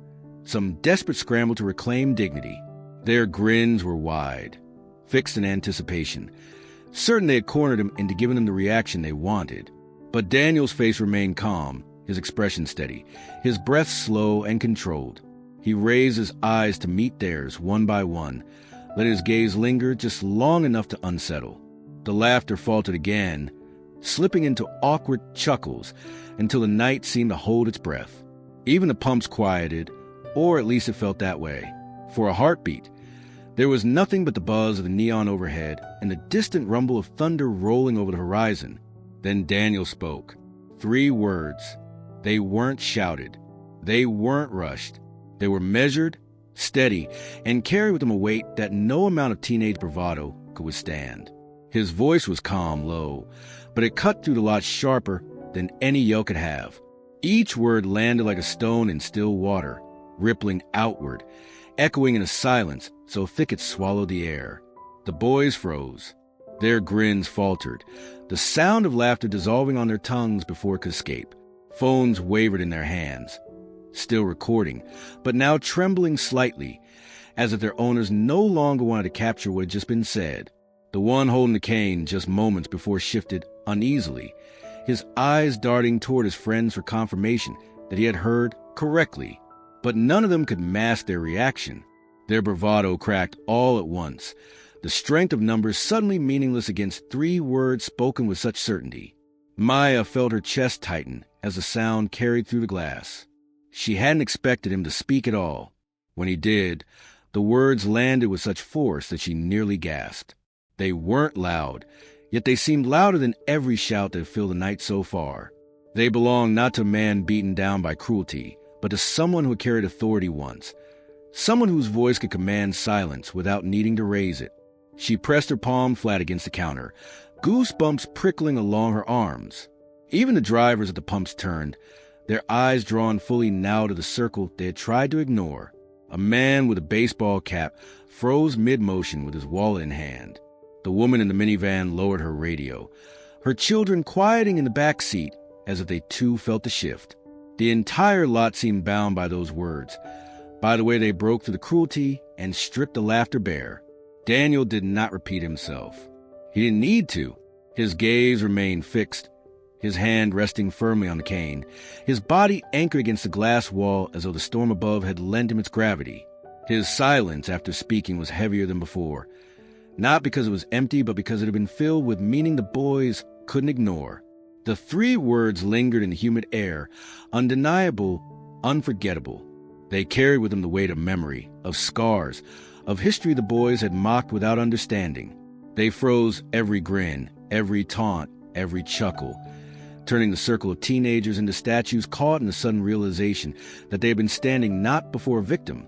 some desperate scramble to reclaim dignity. Their grins were wide, fixed in anticipation, certain they had cornered him into giving them the reaction they wanted. But Daniel's face remained calm, his expression steady, his breath slow and controlled. He raised his eyes to meet theirs one by one, let his gaze linger just long enough to unsettle. The laughter faltered again, slipping into awkward chuckles until the night seemed to hold its breath. Even the pumps quieted, or at least it felt that way. For a heartbeat, there was nothing but the buzz of the neon overhead and the distant rumble of thunder rolling over the horizon. Then Daniel spoke. 3 words. They weren't shouted. They weren't rushed. They were measured, steady, and carried with them a weight that no amount of teenage bravado could withstand. His voice was calm, low, but it cut through the lot sharper than any yell could have. Each word landed like a stone in still water, rippling outward, echoing in a silence so thick it swallowed the air. The boys froze. Their grins faltered, the sound of laughter dissolving on their tongues before it could escape. Phones wavered in their hands. still recording, but now trembling slightly, as if their owners no longer wanted to capture what had just been said. The one holding the cane just moments before shifted uneasily, his eyes darting toward his friends for confirmation that he had heard correctly. But none of them could mask their reaction. Their bravado cracked all at once, the strength of numbers suddenly meaningless against 3 words spoken with such certainty. Maya felt her chest tighten as the sound carried through the glass. She hadn't expected him to speak at all. When he did, the words landed with such force that she nearly gasped. They weren't loud, yet they seemed louder than every shout that had filled the night so far. They belonged not to a man beaten down by cruelty, but to someone who had carried authority once, someone whose voice could command silence without needing to raise it. She pressed her palm flat against the counter, goosebumps prickling along her arms. Even the drivers at the pumps turned, their eyes drawn fully now to the circle they had tried to ignore. A man with a baseball cap froze mid-motion with his wallet in hand. The woman in the minivan lowered her radio, her children quieting in the back seat as if they too felt the shift. The entire lot seemed bound by those words, by the way they broke through the cruelty and stripped the laughter bare. Daniel did not repeat himself. He didn't need to. His gaze remained fixed, his hand resting firmly on the cane, his body anchored against the glass wall as though the storm above had lent him its gravity. His silence after speaking was heavier than before, not because it was empty, but because it had been filled with meaning the boys couldn't ignore. The 3 words lingered in the humid air, undeniable, unforgettable. They carried with them the weight of memory, of scars, of history the boys had mocked without understanding. They froze every grin, every taunt, every chuckle, turning the circle of teenagers into statues caught in the sudden realization that they had been standing not before a victim,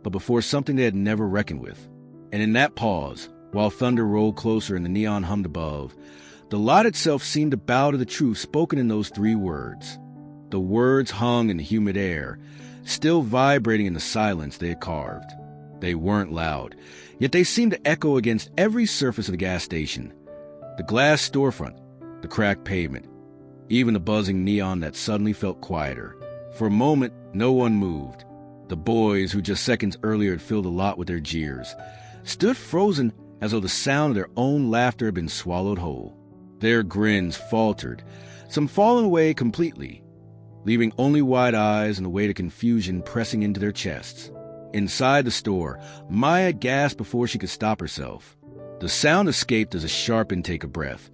but before something they had never reckoned with. And in that pause, while thunder rolled closer and the neon hummed above, the lot itself seemed to bow to the truth spoken in those 3 words. The words hung in the humid air, still vibrating in the silence they had carved. They weren't loud, yet they seemed to echo against every surface of the gas station. The glass storefront, the cracked pavement, even the buzzing neon that suddenly felt quieter. For a moment, no one moved. The boys, who just seconds earlier had filled the lot with their jeers, stood frozen as though the sound of their own laughter had been swallowed whole. Their grins faltered, some falling away completely, leaving only wide eyes and the weight of confusion pressing into their chests. Inside the store, Maya gasped before she could stop herself. The sound escaped as a sharp intake of breath,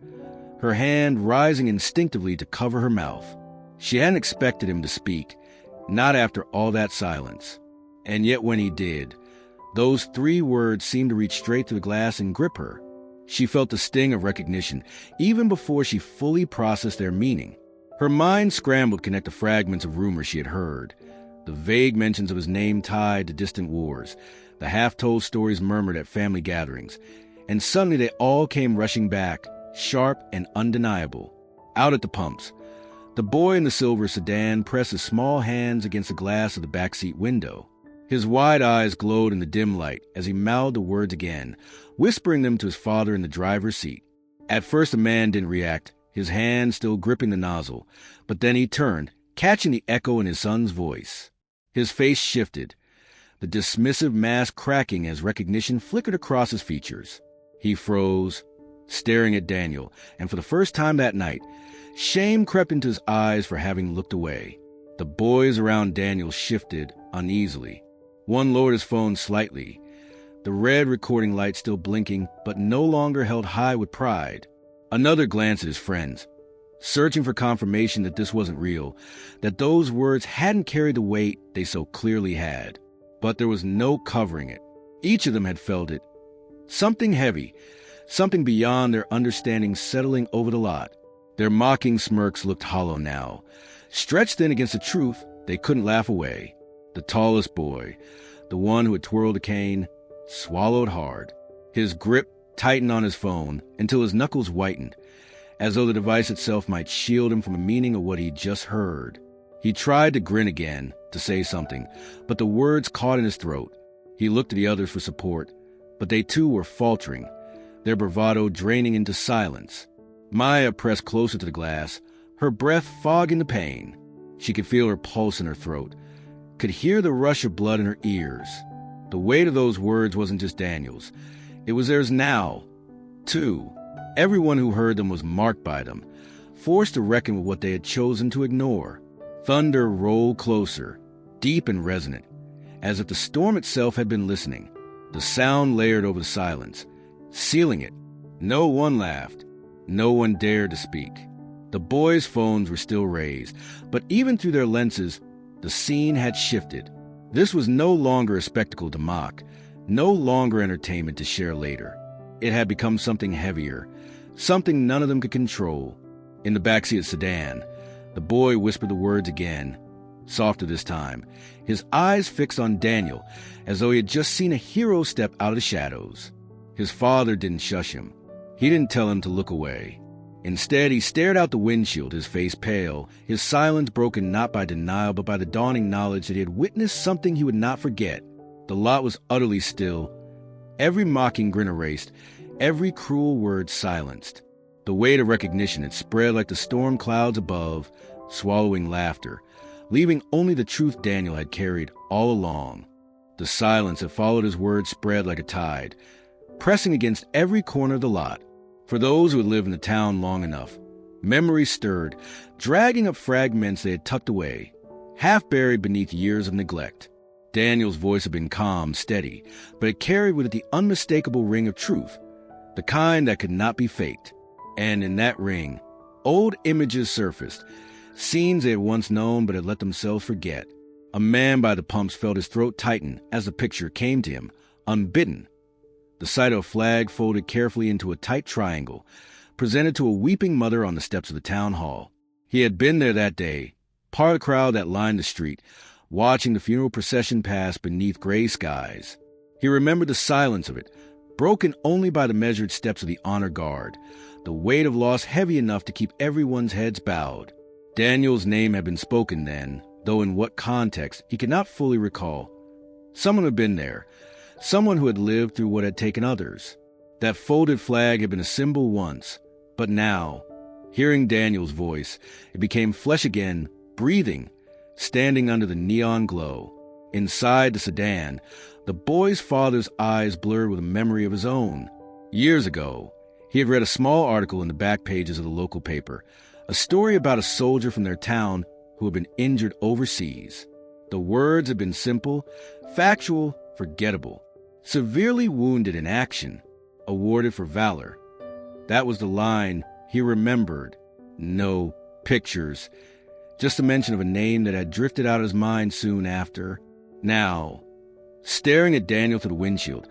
her hand rising instinctively to cover her mouth. She hadn't expected him to speak, not after all that silence. And yet when he did, those 3 words seemed to reach straight through the glass and grip her. She felt the sting of recognition, even before she fully processed their meaning. Her mind scrambled to connect the fragments of rumor she had heard, the vague mentions of his name tied to distant wars, the half-told stories murmured at family gatherings, and suddenly they all came rushing back, sharp and undeniable. Out at the pumps, the boy in the silver sedan pressed his small hands against the glass of the backseat window. His wide eyes glowed in the dim light as he mouthed the words again, whispering them to his father in the driver's seat. At first the man didn't react, his hand still gripping the nozzle, but then he turned, catching the echo in his son's voice. His face shifted, the dismissive mask cracking as recognition flickered across his features. He froze, staring at Daniel, and for the first time that night, shame crept into his eyes for having looked away. The boys around Daniel shifted uneasily. One lowered his phone slightly, the red recording light still blinking, but no longer held high with pride. Another glanced at his friends, searching for confirmation that this wasn't real, that those words hadn't carried the weight they so clearly had. But there was no covering it. Each of them had felt it. Something heavy, something beyond their understanding settling over the lot. Their mocking smirks looked hollow now. Stretched in against the truth, they couldn't laugh away. The tallest boy, the one who had twirled a cane, swallowed hard. His grip tightened on his phone until his knuckles whitened, as though the device itself might shield him from the meaning of what he'd just heard. He tried to grin again, to say something, but the words caught in his throat. He looked at the others for support, but they too were faltering, their bravado draining into silence. Maya pressed closer to the glass, her breath fogging the pain. She could feel her pulse in her throat, could hear the rush of blood in her ears. The weight of those words wasn't just Daniel's. It was theirs now, too. Everyone who heard them was marked by them, forced to reckon with what they had chosen to ignore. Thunder rolled closer, deep and resonant, as if the storm itself had been listening. The sound layered over the silence, sealing it. No one laughed. No one dared to speak. The boys' phones were still raised, but even through their lenses, the scene had shifted. This was no longer a spectacle to mock, no longer entertainment to share later. It had become something heavier, something none of them could control. In the backseat of the sedan, the boy whispered the words again, softer this time, his eyes fixed on Daniel as though he had just seen a hero step out of the shadows. His father didn't shush him. He didn't tell him to look away. Instead, he stared out the windshield, his face pale, his silence broken not by denial but by the dawning knowledge that he had witnessed something he would not forget. The lot was utterly still, every mocking grin erased, every cruel word silenced. The weight of recognition had spread like the storm clouds above, swallowing laughter, leaving only the truth Daniel had carried all along. The silence that followed his words spread like a tide, pressing against every corner of the lot. For those who had lived in the town long enough, memories stirred, dragging up fragments they had tucked away, half buried beneath years of neglect. Daniel's voice had been calm, steady, but it carried with it the unmistakable ring of truth, the kind that could not be faked. And in that ring, old images surfaced, scenes they had once known but had let themselves forget. A man by the pumps felt his throat tighten as the picture came to him, unbidden. The sight of a flag folded carefully into a tight triangle, presented to a weeping mother on the steps of the town hall. He had been there that day, part of the crowd that lined the street, watching the funeral procession pass beneath gray skies. He remembered the silence of it, broken only by the measured steps of the honor guard, the weight of loss heavy enough to keep everyone's heads bowed. Daniel's name had been spoken then, though in what context he could not fully recall. Someone had been there, someone who had lived through what had taken others. That folded flag had been a symbol once, but now, hearing Daniel's voice, it became flesh again, breathing, standing under the neon glow. Inside the sedan, the boy's father's eyes blurred with a memory of his own. Years ago, he had read a small article in the back pages of the local paper, a story about a soldier from their town who had been injured overseas. The words had been simple, factual, forgettable. Severely wounded in action, awarded for valor. That was the line he remembered. No pictures, just a mention of a name that had drifted out of his mind soon after. Now, staring at Daniel through the windshield,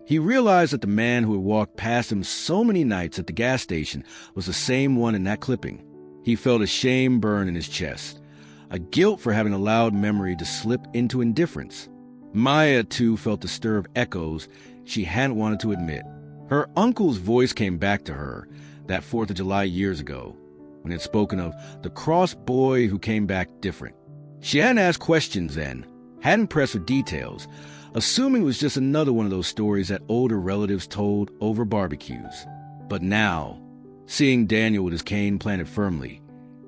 he realized that the man who had walked past him so many nights at the gas station was the same one in that clipping. He felt a shame burn in his chest, a guilt for having allowed memory to slip into indifference. Maya, too, felt the stir of echoes she hadn't wanted to admit. Her uncle's voice came back to her that 4th of July years ago, when it had spoken of the cross boy who came back different. She hadn't asked questions then, hadn't pressed for details, assuming it was just another one of those stories that older relatives told over barbecues. But now, seeing Daniel with his cane planted firmly,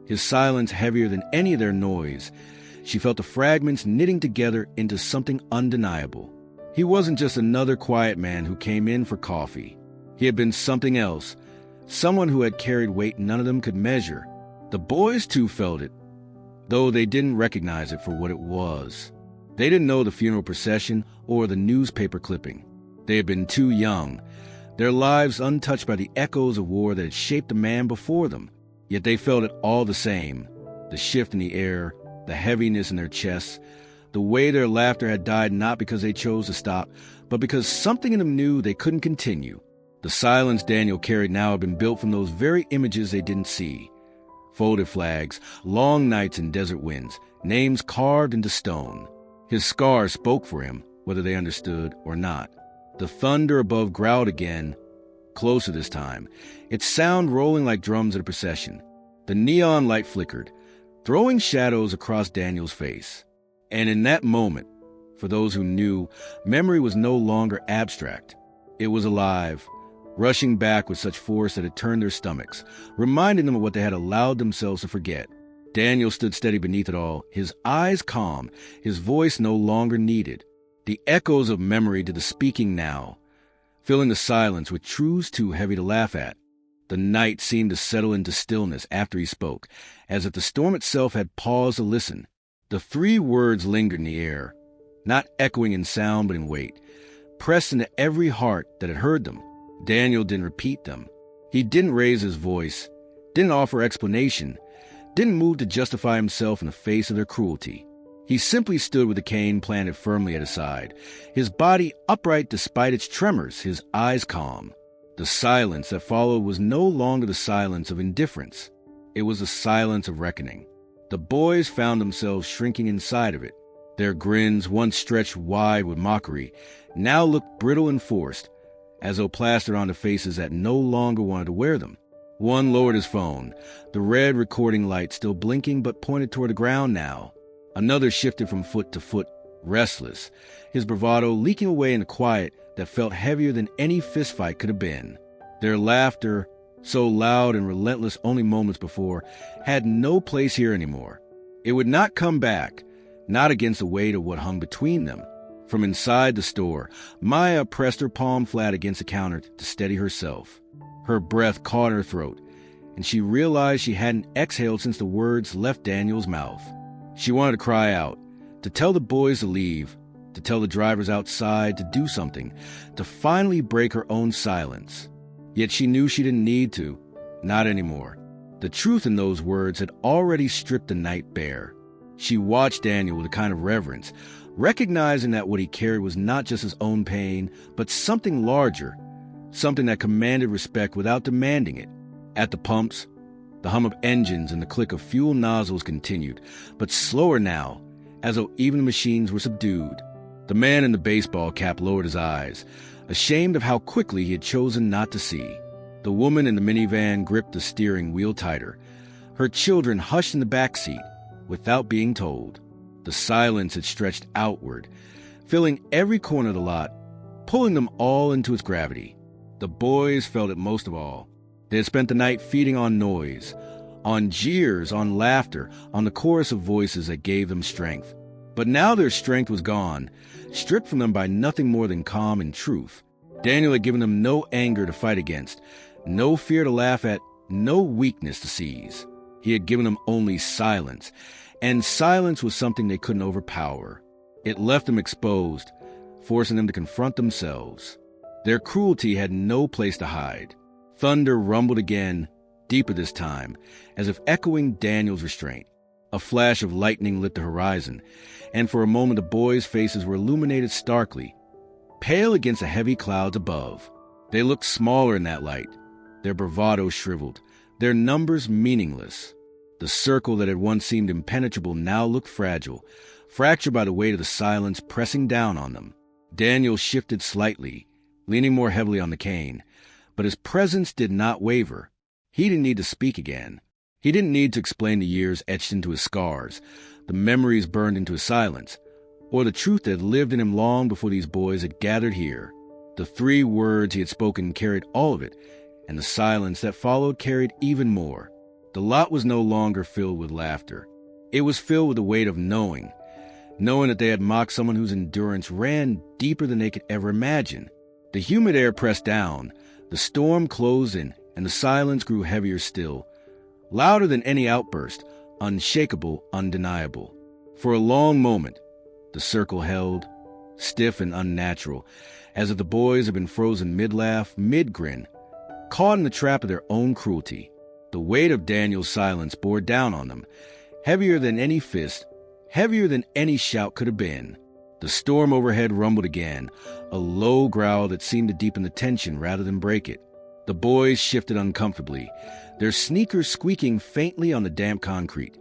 his silence heavier than any of their noise, she felt the fragments knitting together into something undeniable. He wasn't just another quiet man who came in for coffee. He had been something else, someone who had carried weight none of them could measure. The boys, too, felt it, though they didn't recognize it for what it was. They didn't know the funeral procession or the newspaper clipping. They had been too young, their lives untouched by the echoes of war that had shaped the man before them. Yet they felt it all the same, the shift in the air, the heaviness in their chests, the way their laughter had died not because they chose to stop, but because something in them knew they couldn't continue. The silence Daniel carried now had been built from those very images they didn't see. Folded flags, long nights and desert winds, names carved into stone. His scars spoke for him, whether they understood or not. The thunder above growled again, closer this time, its sound rolling like drums at a procession. The neon light flickered, throwing shadows across Daniel's face. And in that moment, for those who knew, memory was no longer abstract. It was alive, rushing back with such force that it turned their stomachs, reminding them of what they had allowed themselves to forget. Daniel stood steady beneath it all, his eyes calm, his voice no longer needed. The echoes of memory did the speaking now, filling the silence with truths too heavy to laugh at. The night seemed to settle into stillness after he spoke, as if the storm itself had paused to listen. The 3 words lingered in the air, not echoing in sound but in weight, pressed into every heart that had heard them. Daniel didn't repeat them. He didn't raise his voice, didn't offer explanation, didn't move to justify himself in the face of their cruelty. He simply stood with the cane planted firmly at his side, his body upright despite its tremors, his eyes calm. The silence that followed was no longer the silence of indifference. It was the silence of reckoning. The boys found themselves shrinking inside of it. Their grins, once stretched wide with mockery, now looked brittle and forced, as though plastered onto faces that no longer wanted to wear them. One lowered his phone, the red recording light still blinking but pointed toward the ground now. Another shifted from foot to foot, restless, his bravado leaking away in a quiet that felt heavier than any fistfight could have been. Their laughter, so loud and relentless only moments before, had no place here anymore. It would not come back, not against the weight of what hung between them. From inside the store, Maya pressed her palm flat against the counter to steady herself. Her breath caught her throat, and she realized she hadn't exhaled since the words left Daniel's mouth. She wanted to cry out, to tell the boys to leave, to tell the drivers outside to do something, to finally break her own silence. Yet she knew she didn't need to, not anymore. The truth in those words had already stripped the night bare. She watched Daniel with a kind of reverence, recognizing that what he carried was not just his own pain, but something larger, something that commanded respect without demanding it. At the pumps, the hum of engines and the click of fuel nozzles continued, but slower now, as though even the machines were subdued. The man in the baseball cap lowered his eyes, ashamed of how quickly he had chosen not to see. The woman in the minivan gripped the steering wheel tighter. Her children hushed in the back seat, without being told. The silence had stretched outward, filling every corner of the lot, pulling them all into its gravity. The boys felt it most of all. They had spent the night feeding on noise, on jeers, on laughter, on the chorus of voices that gave them strength. But now their strength was gone, stripped from them by nothing more than calm and truth. Daniel had given them no anger to fight against, no fear to laugh at, no weakness to seize. He had given them only silence, and silence was something they couldn't overpower. It left them exposed, forcing them to confront themselves. Their cruelty had no place to hide. Thunder rumbled again, deeper this time, as if echoing Daniel's restraint. A flash of lightning lit the horizon, and for a moment the boys' faces were illuminated starkly, pale against the heavy clouds above. They looked smaller in that light, their bravado shriveled, their numbers meaningless. The circle that had once seemed impenetrable now looked fragile, fractured by the weight of the silence pressing down on them. Daniel shifted slightly, leaning more heavily on the cane, but his presence did not waver. He didn't need to speak again. He didn't need to explain the years etched into his scars, the memories burned into his silence, or the truth that had lived in him long before these boys had gathered here. The 3 words he had spoken carried all of it, and the silence that followed carried even more. The lot was no longer filled with laughter. It was filled with the weight of knowing that they had mocked someone whose endurance ran deeper than they could ever imagine. The humid air pressed down, the storm closed in, and the silence grew heavier still, louder than any outburst, unshakable, undeniable. For a long moment, the circle held, stiff and unnatural, as if the boys had been frozen mid-laugh, mid-grin, caught in the trap of their own cruelty. The weight of Daniel's silence bore down on them, heavier than any fist, heavier than any shout could have been. The storm overhead rumbled again, a low growl that seemed to deepen the tension rather than break it. The boys shifted uncomfortably, their sneakers squeaking faintly on the damp concrete,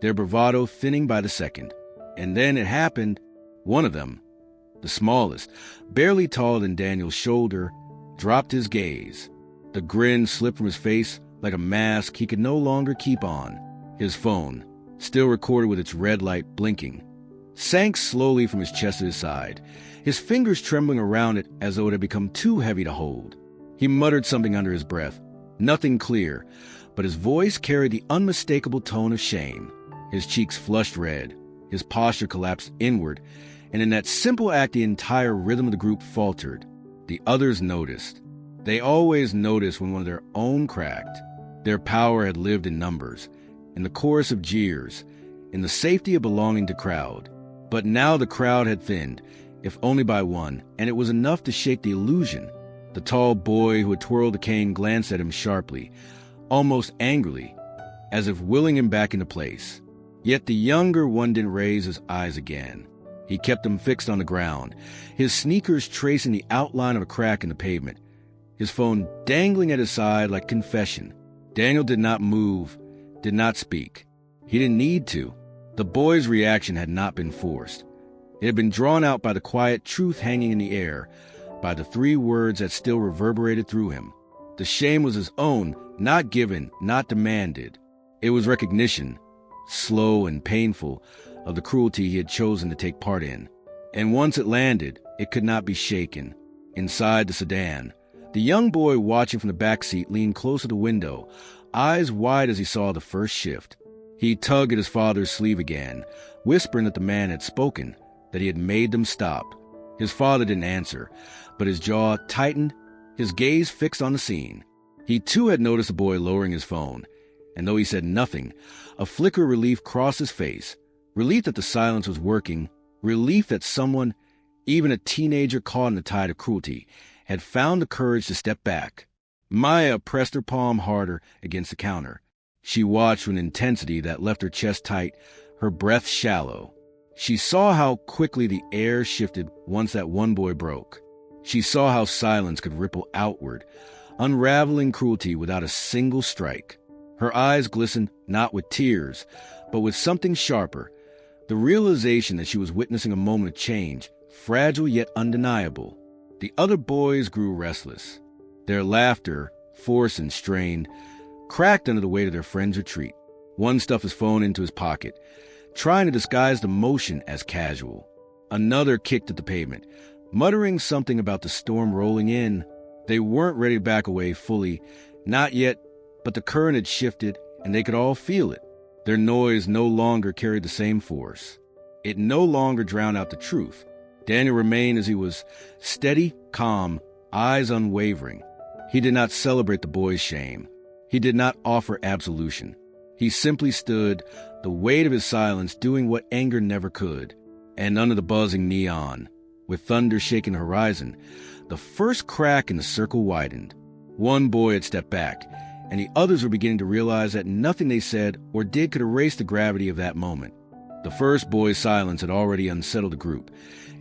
their bravado thinning by the second. And then it happened. One of them, the smallest, barely taller than Daniel's shoulder, dropped his gaze. The grin slipped from his face like a mask he could no longer keep on. His phone, still recorded with its red light blinking, sank slowly from his chest to his side, his fingers trembling around it as though it had become too heavy to hold. He muttered something under his breath, Nothing clear, but his voice carried the unmistakable tone of shame. His cheeks flushed red, his posture collapsed inward, and in that simple act the entire rhythm of the group faltered. The others noticed. They always noticed when one of their own cracked. Their power had lived in numbers, in the chorus of jeers, in the safety of belonging to crowd. But now the crowd had thinned, if only by one, and it was enough to shake the illusion. The tall boy who had twirled the cane glanced at him sharply, almost angrily, as if willing him back into place. Yet the younger one didn't raise his eyes again. He kept them fixed on the ground, his sneakers tracing the outline of a crack in the pavement, his phone dangling at his side like confession. Daniel did not move, did not speak. He didn't need to. The boy's reaction had not been forced. It had been drawn out by the quiet truth hanging in the air, by the three words that still reverberated through him. The shame was his own, not given, not demanded. It was recognition, slow and painful, of the cruelty he had chosen to take part in. And once it landed, it could not be shaken. Inside the sedan, the young boy watching from the back seat leaned close to the window, eyes wide as he saw the first shift. He tugged at his father's sleeve again, whispering that the man had spoken, that he had made them stop. His father didn't answer, but his jaw tightened, his gaze fixed on the scene. He too had noticed the boy lowering his phone, and though he said nothing, a flicker of relief crossed his face. Relief that the silence was working, relief that someone, even a teenager caught in the tide of cruelty, had found the courage to step back. Maya pressed her palm harder against the counter. She watched with an intensity that left her chest tight, her breath shallow. She saw how quickly the air shifted once that one boy broke. She saw how silence could ripple outward, unraveling cruelty without a single strike. Her eyes glistened not with tears, but with something sharper, the realization that she was witnessing a moment of change, fragile yet undeniable. The other boys grew restless. Their laughter, forced and strained, cracked under the weight of their friend's retreat. One stuffed his phone into his pocket, trying to disguise the motion as casual. Another kicked at the pavement, muttering something about the storm rolling in. They weren't ready to back away fully, not yet, but the current had shifted, and they could all feel it. Their noise no longer carried the same force. It no longer drowned out the truth. Daniel remained as he was, steady, calm, eyes unwavering. He did not celebrate the boy's shame. He did not offer absolution. He simply stood, the weight of his silence doing what anger never could. And under the buzzing neon, with thunder shaking the horizon, the first crack in the circle widened. One boy had stepped back, and the others were beginning to realize that nothing they said or did could erase the gravity of that moment. The first boy's silence had already unsettled the group,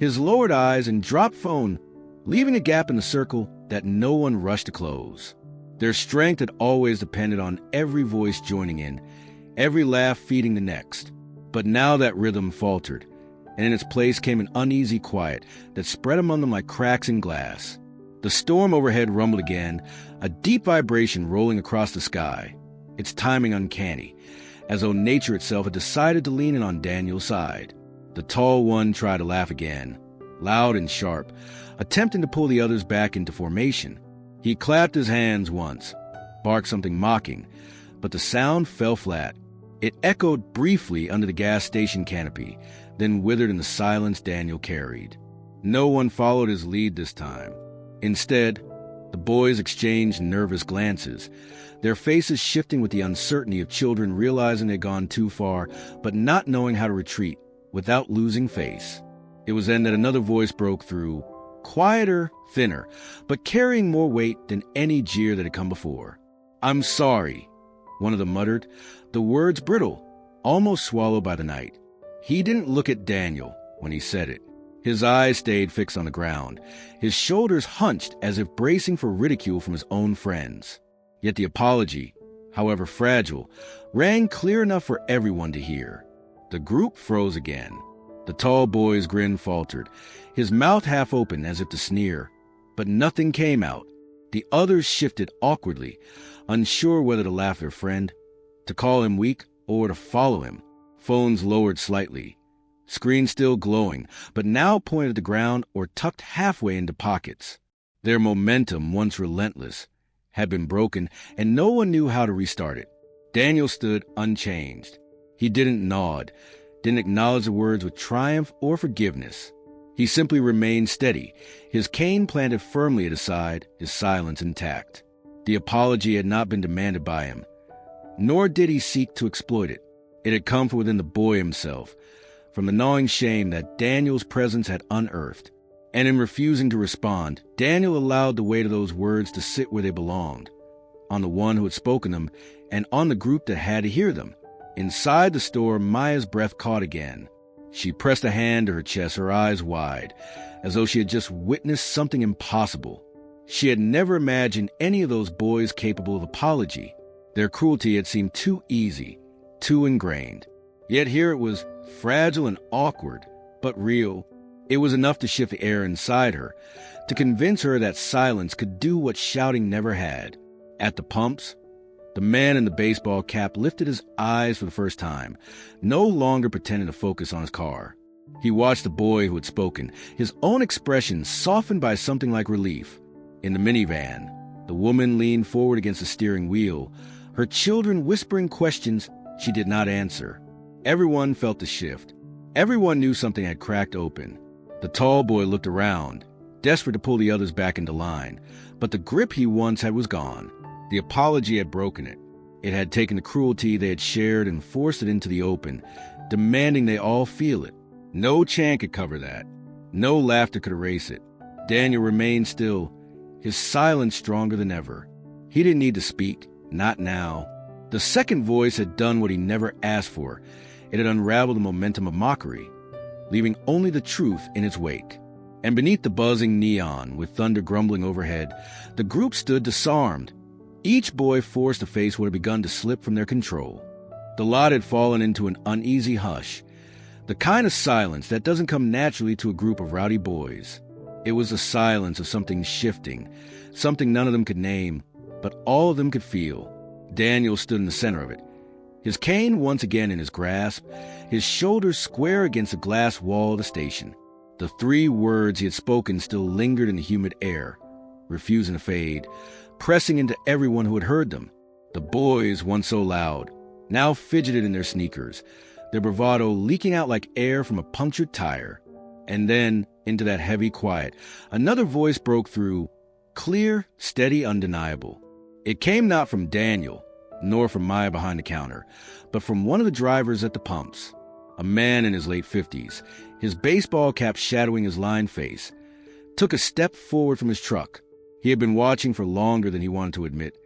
his lowered eyes and dropped phone leaving a gap in the circle that no one rushed to close. Their strength had always depended on every voice joining in, every laugh feeding the next. But now that rhythm faltered, and in its place came an uneasy quiet that spread among them like cracks in glass. The storm overhead rumbled again, a deep vibration rolling across the sky, its timing uncanny, as though nature itself had decided to lean in on Daniel's side. The tall one tried to laugh again, loud and sharp, attempting to pull the others back into formation. He clapped his hands once, barked something mocking, but the sound fell flat. It echoed briefly under the gas station canopy, then withered in the silence Daniel carried. No one followed his lead this time. Instead, the boys exchanged nervous glances, their faces shifting with the uncertainty of children realizing they'd gone too far, but not knowing how to retreat without losing face. It was then that another voice broke through, quieter, thinner, but carrying more weight than any jeer that had come before. "I'm sorry," one of them muttered, the words brittle, almost swallowed by the night. He didn't look at Daniel when he said it. His eyes stayed fixed on the ground, his shoulders hunched as if bracing for ridicule from his own friends. Yet the apology, however fragile, rang clear enough for everyone to hear. The group froze again. The tall boy's grin faltered, his mouth half open as if to sneer, but nothing came out. The others shifted awkwardly, unsure whether to laugh at their friend, to call him weak, or to follow him. Phones lowered slightly, screen still glowing, but now pointed at the ground or tucked halfway into pockets. Their momentum, once relentless, had been broken, and no one knew how to restart it. Daniel stood unchanged. He didn't nod, didn't acknowledge the words with triumph or forgiveness. He simply remained steady, his cane planted firmly at his side, his silence intact. The apology had not been demanded by him, nor did he seek to exploit it. It had come from within the boy himself, from the gnawing shame that Daniel's presence had unearthed. And in refusing to respond, Daniel allowed the weight of those words to sit where they belonged, on the one who had spoken them and on the group that had to hear them. Inside the store, Maya's breath caught again. She pressed a hand to her chest, her eyes wide, as though she had just witnessed something impossible. She had never imagined any of those boys capable of apology. Their cruelty had seemed too easy, too ingrained. Yet here it was, fragile and awkward, but real. It was enough to shift the air inside her, to convince her that silence could do what shouting never had. At the pumps, the man in the baseball cap lifted his eyes for the first time, no longer pretending to focus on his car. He watched the boy who had spoken, his own expression softened by something like relief. In the minivan, the woman leaned forward against the steering wheel, her children whispering questions she did not answer. Everyone felt the shift. Everyone knew something had cracked open. The tall boy looked around, desperate to pull the others back into line, but the grip he once had was gone. The apology had broken it. It had taken the cruelty they had shared and forced it into the open, demanding they all feel it. No chant could cover that. No laughter could erase it. Daniel remained still, his silence stronger than ever. He didn't need to speak, not now. The second voice had done what he never asked for. It had unraveled the momentum of mockery, leaving only the truth in its wake. And beneath the buzzing neon, with thunder grumbling overhead, the group stood disarmed, each boy forced to face what had begun to slip from their control. The lot had fallen into an uneasy hush, the kind of silence that doesn't come naturally to a group of rowdy boys. It was the silence of something shifting, something none of them could name, but all of them could feel. Daniel stood in the center of it, his cane once again in his grasp, his shoulders square against the glass wall of the station. The three words he had spoken still lingered in the humid air, refusing to fade, pressing into everyone who had heard them. The boys, once so loud, now fidgeted in their sneakers, their bravado leaking out like air from a punctured tire. And then, into that heavy quiet, another voice broke through, clear, steady, undeniable. It came not from Daniel, nor from Maya behind the counter, but from one of the drivers at the pumps, a man in his late 50s, his baseball cap shadowing his lined face, took a step forward from his truck. He had been watching for longer than he wanted to admit,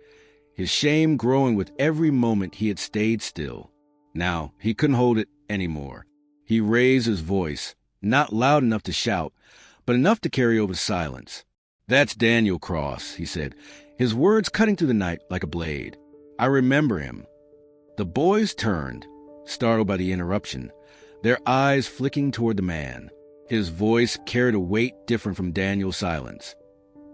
his shame growing with every moment he had stayed still. Now, he couldn't hold it anymore. He raised his voice, not loud enough to shout, but enough to carry over silence. "That's Daniel Cross," he said, his words cutting through the night like a blade. "I remember him." The boys turned, startled by the interruption, their eyes flicking toward the man. His voice carried a weight different from Daniel's silence.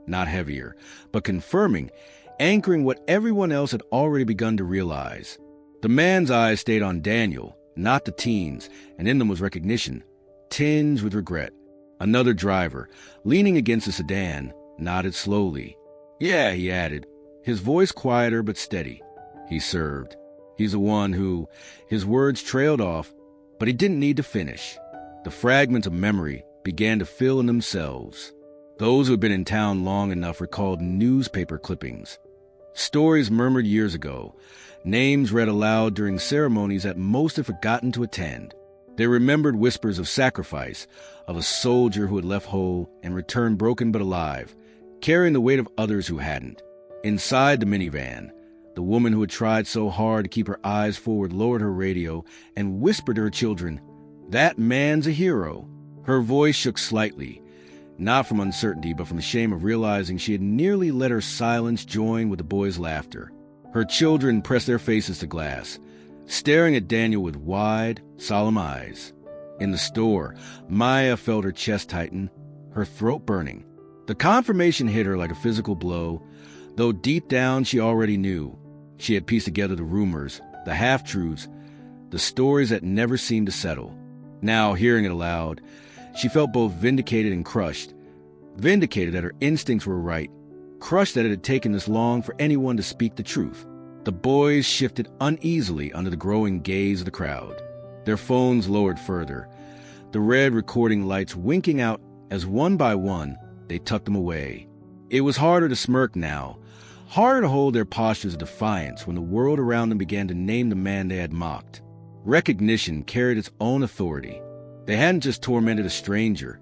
Not heavier, but confirming, anchoring what everyone else had already begun to realize. The man's eyes stayed on Daniel, not the teens, and in them was recognition, tinged with regret. Another driver, leaning against the sedan, nodded slowly. "Yeah," he added, his voice quieter but steady. "He served. He's the one who..." His words trailed off, but he didn't need to finish. The fragments of memory began to fill in themselves. Those who had been in town long enough recalled newspaper clippings, stories murmured years ago, names read aloud during ceremonies that most had forgotten to attend. They remembered whispers of sacrifice, of a soldier who had left whole and returned broken but alive, carrying the weight of others who hadn't. Inside the minivan, the woman who had tried so hard to keep her eyes forward lowered her radio and whispered to her children, "That man's a hero." Her voice shook slightly, not from uncertainty, but from the shame of realizing she had nearly let her silence join with the boys' laughter. Her children pressed their faces to glass, staring at Daniel with wide, solemn eyes. In the store, Maya felt her chest tighten, her throat burning. The confirmation hit her like a physical blow, though deep down she already knew. She had pieced together the rumors, the half-truths, the stories that never seemed to settle. Now, hearing it aloud, she felt both vindicated and crushed. Vindicated that her instincts were right, crushed that it had taken this long for anyone to speak the truth. The boys shifted uneasily under the growing gaze of the crowd. Their phones lowered further, the red recording lights winking out as one by one they tucked them away. It was harder to smirk now, harder to hold their postures of defiance when the world around them began to name the man they had mocked. Recognition carried its own authority. They hadn't just tormented a stranger.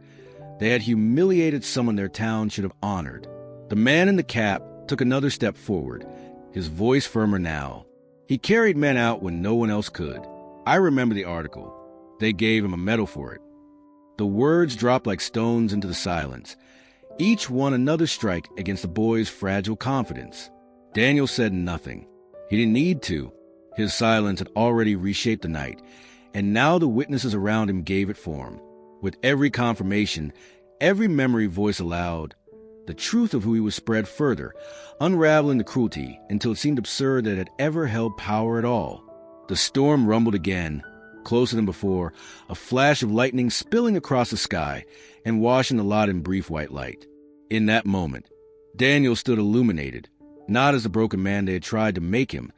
They had humiliated someone their town should have honored. The man in the cap took another step forward, his voice firmer now. He carried men out when no one else could. I remember the article. They gave him a medal for it. The words dropped like stones into the silence, each one another strike against the boy's fragile confidence. Daniel said nothing. He didn't need to. His silence had already reshaped the night, and now the witnesses around him gave it form. With every confirmation, every memory voiced aloud, the truth of who he was spread further, unraveling the cruelty until it seemed absurd that it had ever held power at all. The storm rumbled again, closer than before, a flash of lightning spilling across the sky and washing the lot in brief white light. In that moment, Daniel stood illuminated, not as the broken man they had tried to make him,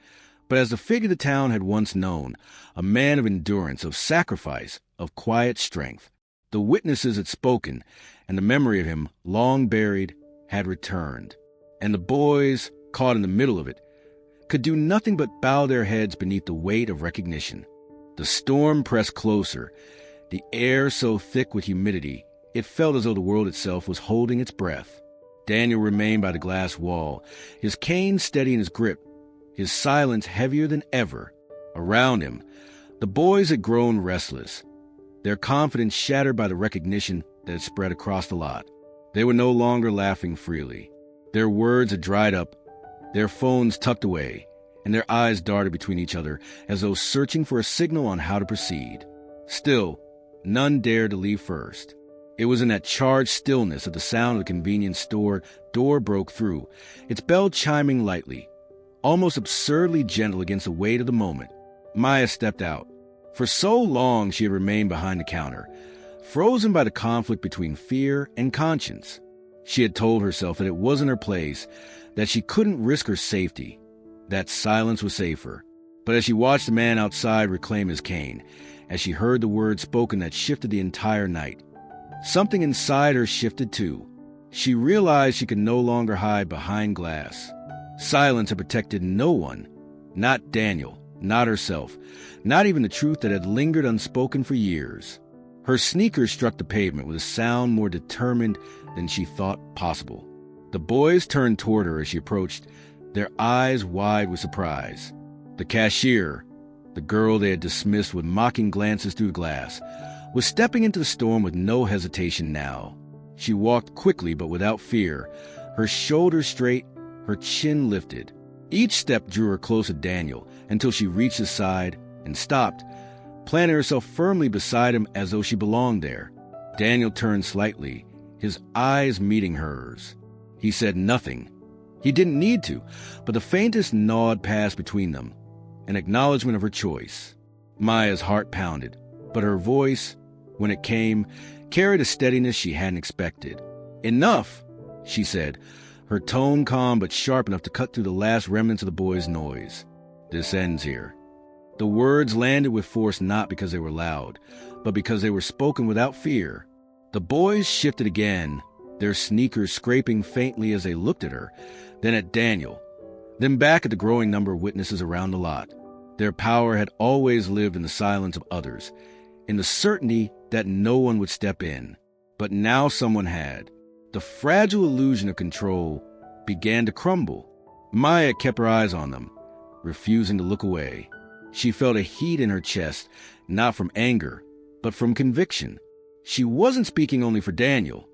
but as the figure the town had once known, a man of endurance, of sacrifice, of quiet strength. The witnesses had spoken, and the memory of him, long buried, had returned. And the boys, caught in the middle of it, could do nothing but bow their heads beneath the weight of recognition. The storm pressed closer, the air so thick with humidity, it felt as though the world itself was holding its breath. Daniel remained by the glass wall, his cane steady in his grip, his silence heavier than ever. Around him, the boys had grown restless, their confidence shattered by the recognition that had spread across the lot. They were no longer laughing freely. Their words had dried up, their phones tucked away, and their eyes darted between each other as though searching for a signal on how to proceed. Still, none dared to leave first. It was in that charged stillness that the sound of the convenience store door broke through, its bell chiming lightly, almost absurdly gentle against the weight of the moment. Maya stepped out. For so long she had remained behind the counter, frozen by the conflict between fear and conscience. She had told herself that it wasn't her place, that she couldn't risk her safety, that silence was safer. But as she watched the man outside reclaim his cane, as she heard the words spoken that shifted the entire night, something inside her shifted too. She realized she could no longer hide behind glass. Silence had protected no one, not Daniel, not herself, not even the truth that had lingered unspoken for years. Her sneakers struck the pavement with a sound more determined than she thought possible. The boys turned toward her as she approached, their eyes wide with surprise. The cashier, the girl they had dismissed with mocking glances through the glass, was stepping into the storm with no hesitation now. She walked quickly but without fear, her shoulders straight, her chin lifted. Each step drew her close to Daniel until she reached his side and stopped, planting herself firmly beside him as though she belonged there. Daniel turned slightly, his eyes meeting hers. He said nothing. He didn't need to, but the faintest nod passed between them, an acknowledgement of her choice. Maya's heart pounded, but her voice, when it came, carried a steadiness she hadn't expected. "Enough," she said, her tone calm but sharp enough to cut through the last remnants of the boys' noise. "This ends here." The words landed with force not because they were loud, but because they were spoken without fear. The boys shifted again, their sneakers scraping faintly as they looked at her, then at Daniel, then back at the growing number of witnesses around the lot. Their power had always lived in the silence of others, in the certainty that no one would step in. But now someone had. The fragile illusion of control began to crumble. Maya kept her eyes on them, refusing to look away. She felt a heat in her chest, not from anger, but from conviction. She wasn't speaking only for Daniel.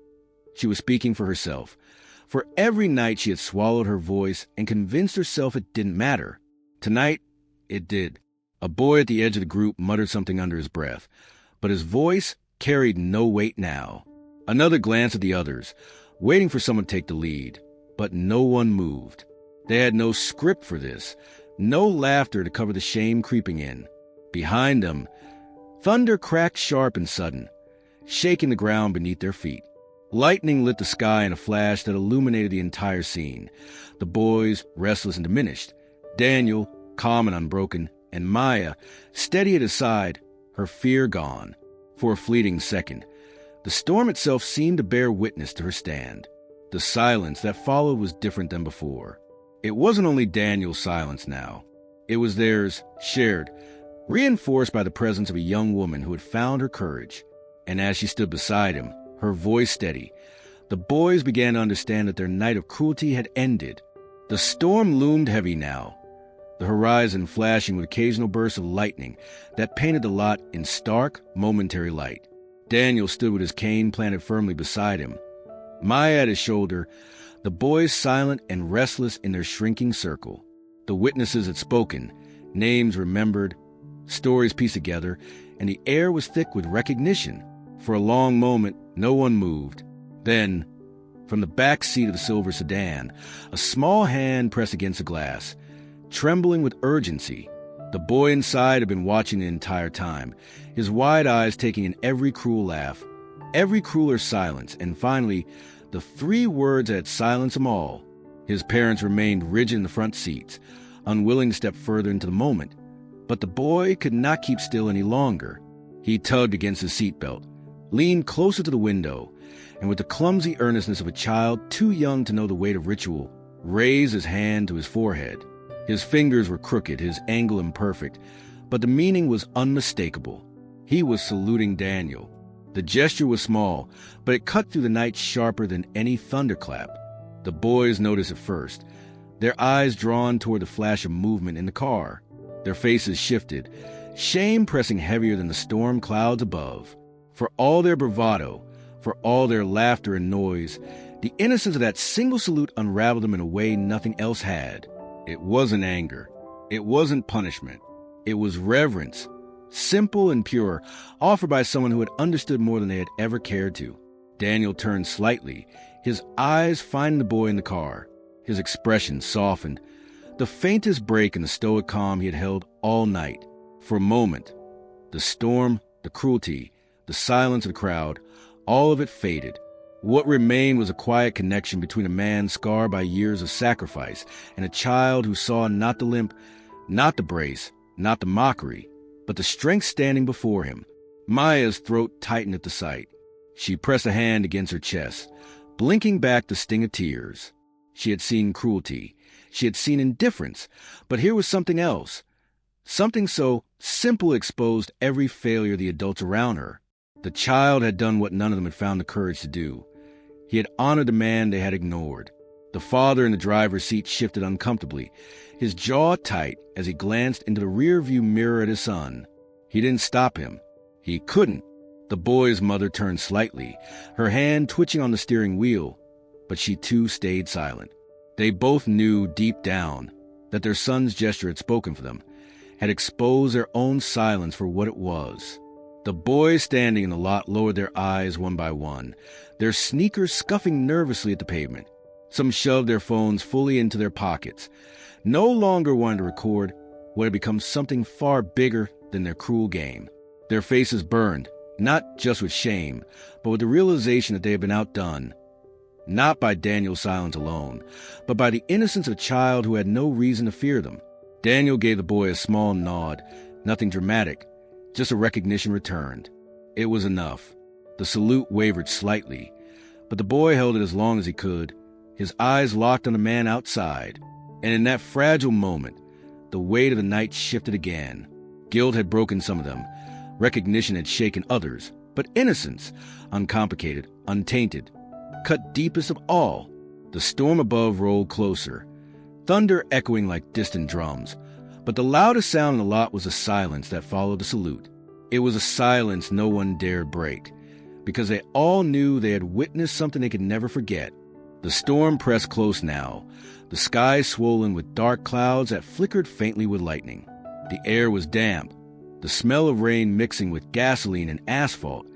She was speaking for herself. For every night she had swallowed her voice and convinced herself it didn't matter. Tonight, it did. A boy at the edge of the group muttered something under his breath, but his voice carried no weight now. Another glance at the others, waiting for someone to take the lead, but no one moved. They had no script for this, no laughter to cover the shame creeping in. Behind them, thunder cracked sharp and sudden, shaking the ground beneath their feet. Lightning lit the sky in a flash that illuminated the entire scene. The boys, restless and diminished. Daniel, calm and unbroken. And Maya, steady at his side, her fear gone. For a fleeting second, the storm itself seemed to bear witness to her stand. The silence that followed was different than before. It wasn't only Daniel's silence now. It was theirs, shared, reinforced by the presence of a young woman who had found her courage. And as she stood beside him, her voice steady, the boys began to understand that their night of cruelty had ended. The storm loomed heavy now, the horizon flashing with occasional bursts of lightning that painted the lot in stark, momentary light. Daniel stood with his cane planted firmly beside him, Maya at his shoulder, the boys silent and restless in their shrinking circle. The witnesses had spoken, names remembered, stories pieced together, and the air was thick with recognition. For a long moment, no one moved. Then, from the back seat of the silver sedan, a small hand pressed against the glass, trembling with urgency. The boy inside had been watching the entire time, his wide eyes taking in every cruel laugh, every crueler silence, and finally, the three words that had silenced them all. His parents remained rigid in the front seats, unwilling to step further into the moment. But the boy could not keep still any longer. He tugged against his seatbelt, leaned closer to the window, and with the clumsy earnestness of a child too young to know the weight of ritual, raised his hand to his forehead. His fingers were crooked, his angle imperfect, but the meaning was unmistakable. He was saluting Daniel. The gesture was small, but it cut through the night sharper than any thunderclap. The boys noticed it first, their eyes drawn toward the flash of movement in the car. Their faces shifted, shame pressing heavier than the storm clouds above. For all their bravado, for all their laughter and noise, the innocence of that single salute unraveled them in a way nothing else had. It wasn't anger. It wasn't punishment. It was reverence, simple and pure, offered by someone who had understood more than they had ever cared to. Daniel turned slightly, his eyes finding the boy in the car. His expression softened, the faintest break in the stoic calm he had held all night. For a moment, the storm, the cruelty, the silence of the crowd, all of it faded. What remained was a quiet connection between a man scarred by years of sacrifice and a child who saw not the limp, not the brace, not the mockery, but the strength standing before him. Maya's throat tightened at the sight. She pressed a hand against her chest, blinking back the sting of tears. She had seen cruelty. She had seen indifference. But here was something else. Something so simple exposed every failure of the adults around her. The child had done what none of them had found the courage to do. He had honored the man they had ignored. The father in the driver's seat shifted uncomfortably, his jaw tight as he glanced into the rear-view mirror at his son. He didn't stop him. He couldn't. The boy's mother turned slightly, her hand twitching on the steering wheel, but she too stayed silent. They both knew deep down that their son's gesture had spoken for them, had exposed their own silence for what it was. The boys standing in the lot lowered their eyes one by one, their sneakers scuffing nervously at the pavement. Some shoved their phones fully into their pockets, no longer wanting to record what had become something far bigger than their cruel game. Their faces burned, not just with shame, but with the realization that they had been outdone. Not by Daniel's silence alone, but by the innocence of a child who had no reason to fear them. Daniel gave the boy a small nod, nothing dramatic, just a recognition returned. It was enough. The salute wavered slightly, but the boy held it as long as he could, his eyes locked on the man outside. And in that fragile moment, the weight of the night shifted again. Guilt had broken some of them. Recognition had shaken others. But innocence, uncomplicated, untainted, cut deepest of all. The storm above rolled closer, thunder echoing like distant drums. But the loudest sound in the lot was the silence that followed the salute. It was a silence no one dared break, because they all knew they had witnessed something they could never forget. The storm pressed close now, the sky swollen with dark clouds that flickered faintly with lightning. The air was damp, the smell of rain mixing with gasoline and asphalt,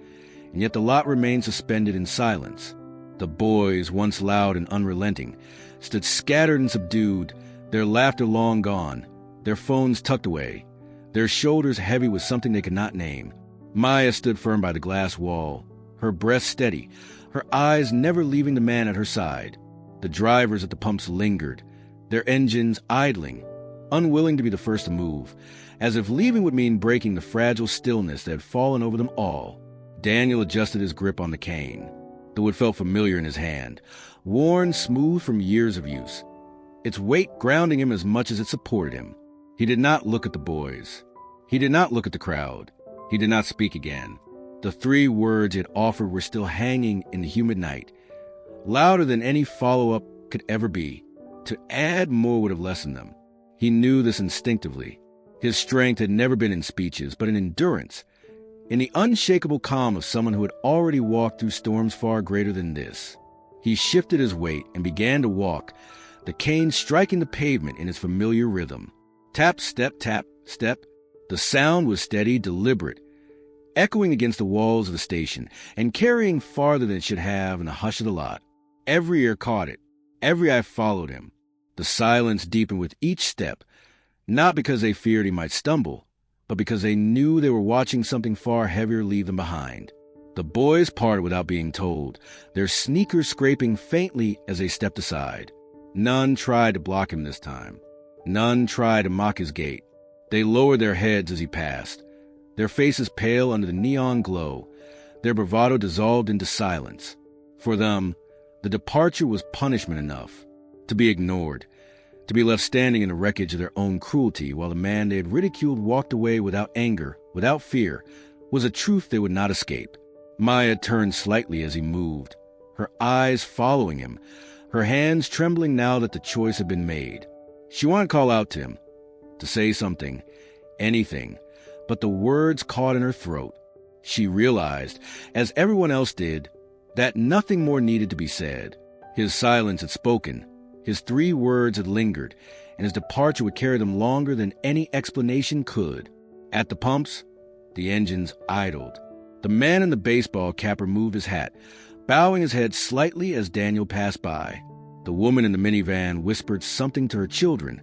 and yet the lot remained suspended in silence. The boys, once loud and unrelenting, stood scattered and subdued, their laughter long gone, their phones tucked away, their shoulders heavy with something they could not name. Maya stood firm by the glass wall, her breath steady, her eyes never leaving the man at her side. The drivers at the pumps lingered, their engines idling, unwilling to be the first to move, as if leaving would mean breaking the fragile stillness that had fallen over them all. Daniel adjusted his grip on the cane, though it felt familiar in his hand, worn smooth from years of use, its weight grounding him as much as it supported him. He did not look at the boys. He did not look at the crowd. He did not speak again. The 3 words he had offered were still hanging in the humid night, louder than any follow-up could ever be. To add more would have lessened them. He knew this instinctively. His strength had never been in speeches, but in endurance, in the unshakable calm of someone who had already walked through storms far greater than this. He shifted his weight and began to walk, the cane striking the pavement in its familiar rhythm. Tap, step, tap, step. The sound was steady, deliberate, echoing against the walls of the station and carrying farther than it should have in the hush of the lot. Every ear caught it. Every eye followed him. The silence deepened with each step, not because they feared he might stumble, but because they knew they were watching something far heavier leave them behind. The boys parted without being told, their sneakers scraping faintly as they stepped aside. None tried to block him this time. None tried to mock his gait. They lowered their heads as he passed, their faces pale under the neon glow, their bravado dissolved into silence. For them, the departure was punishment enough, to be ignored, to be left standing in the wreckage of their own cruelty while the man they had ridiculed walked away without anger, without fear, was a truth they would not escape. Maya turned slightly as he moved, her eyes following him, her hands trembling now that the choice had been made. She wanted to call out to him, to say something, anything, but the words caught in her throat. She realized, as everyone else did, that nothing more needed to be said. His silence had spoken, his 3 words had lingered, and his departure would carry them longer than any explanation could. At the pumps, the engines idled. The man in the baseball cap removed his hat, bowing his head slightly as Daniel passed by. The woman in the minivan whispered something to her children,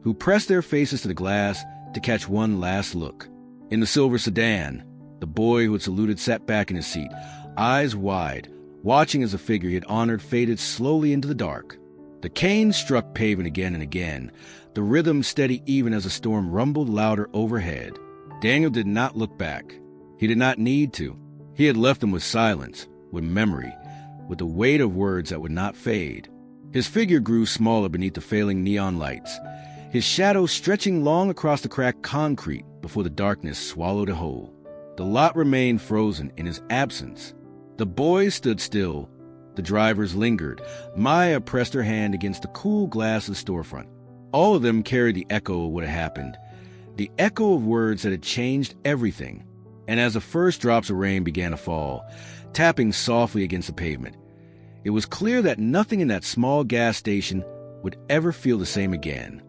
who pressed their faces to the glass to catch one last look. In the silver sedan, the boy who had saluted sat back in his seat, eyes wide, watching as the figure he had honored faded slowly into the dark. The cane struck pavement again and again, the rhythm steady even as the storm rumbled louder overhead. Daniel did not look back. He did not need to. He had left them with silence, with memory, with the weight of words that would not fade. His figure grew smaller beneath the failing neon lights, his shadow stretching long across the cracked concrete before the darkness swallowed it whole. The lot remained frozen in his absence. The boys stood still. The drivers lingered. Maya pressed her hand against the cool glass of the storefront. All of them carried the echo of what had happened, the echo of words that had changed everything. And as the first drops of rain began to fall, tapping softly against the pavement, it was clear that nothing in that small gas station would ever feel the same again.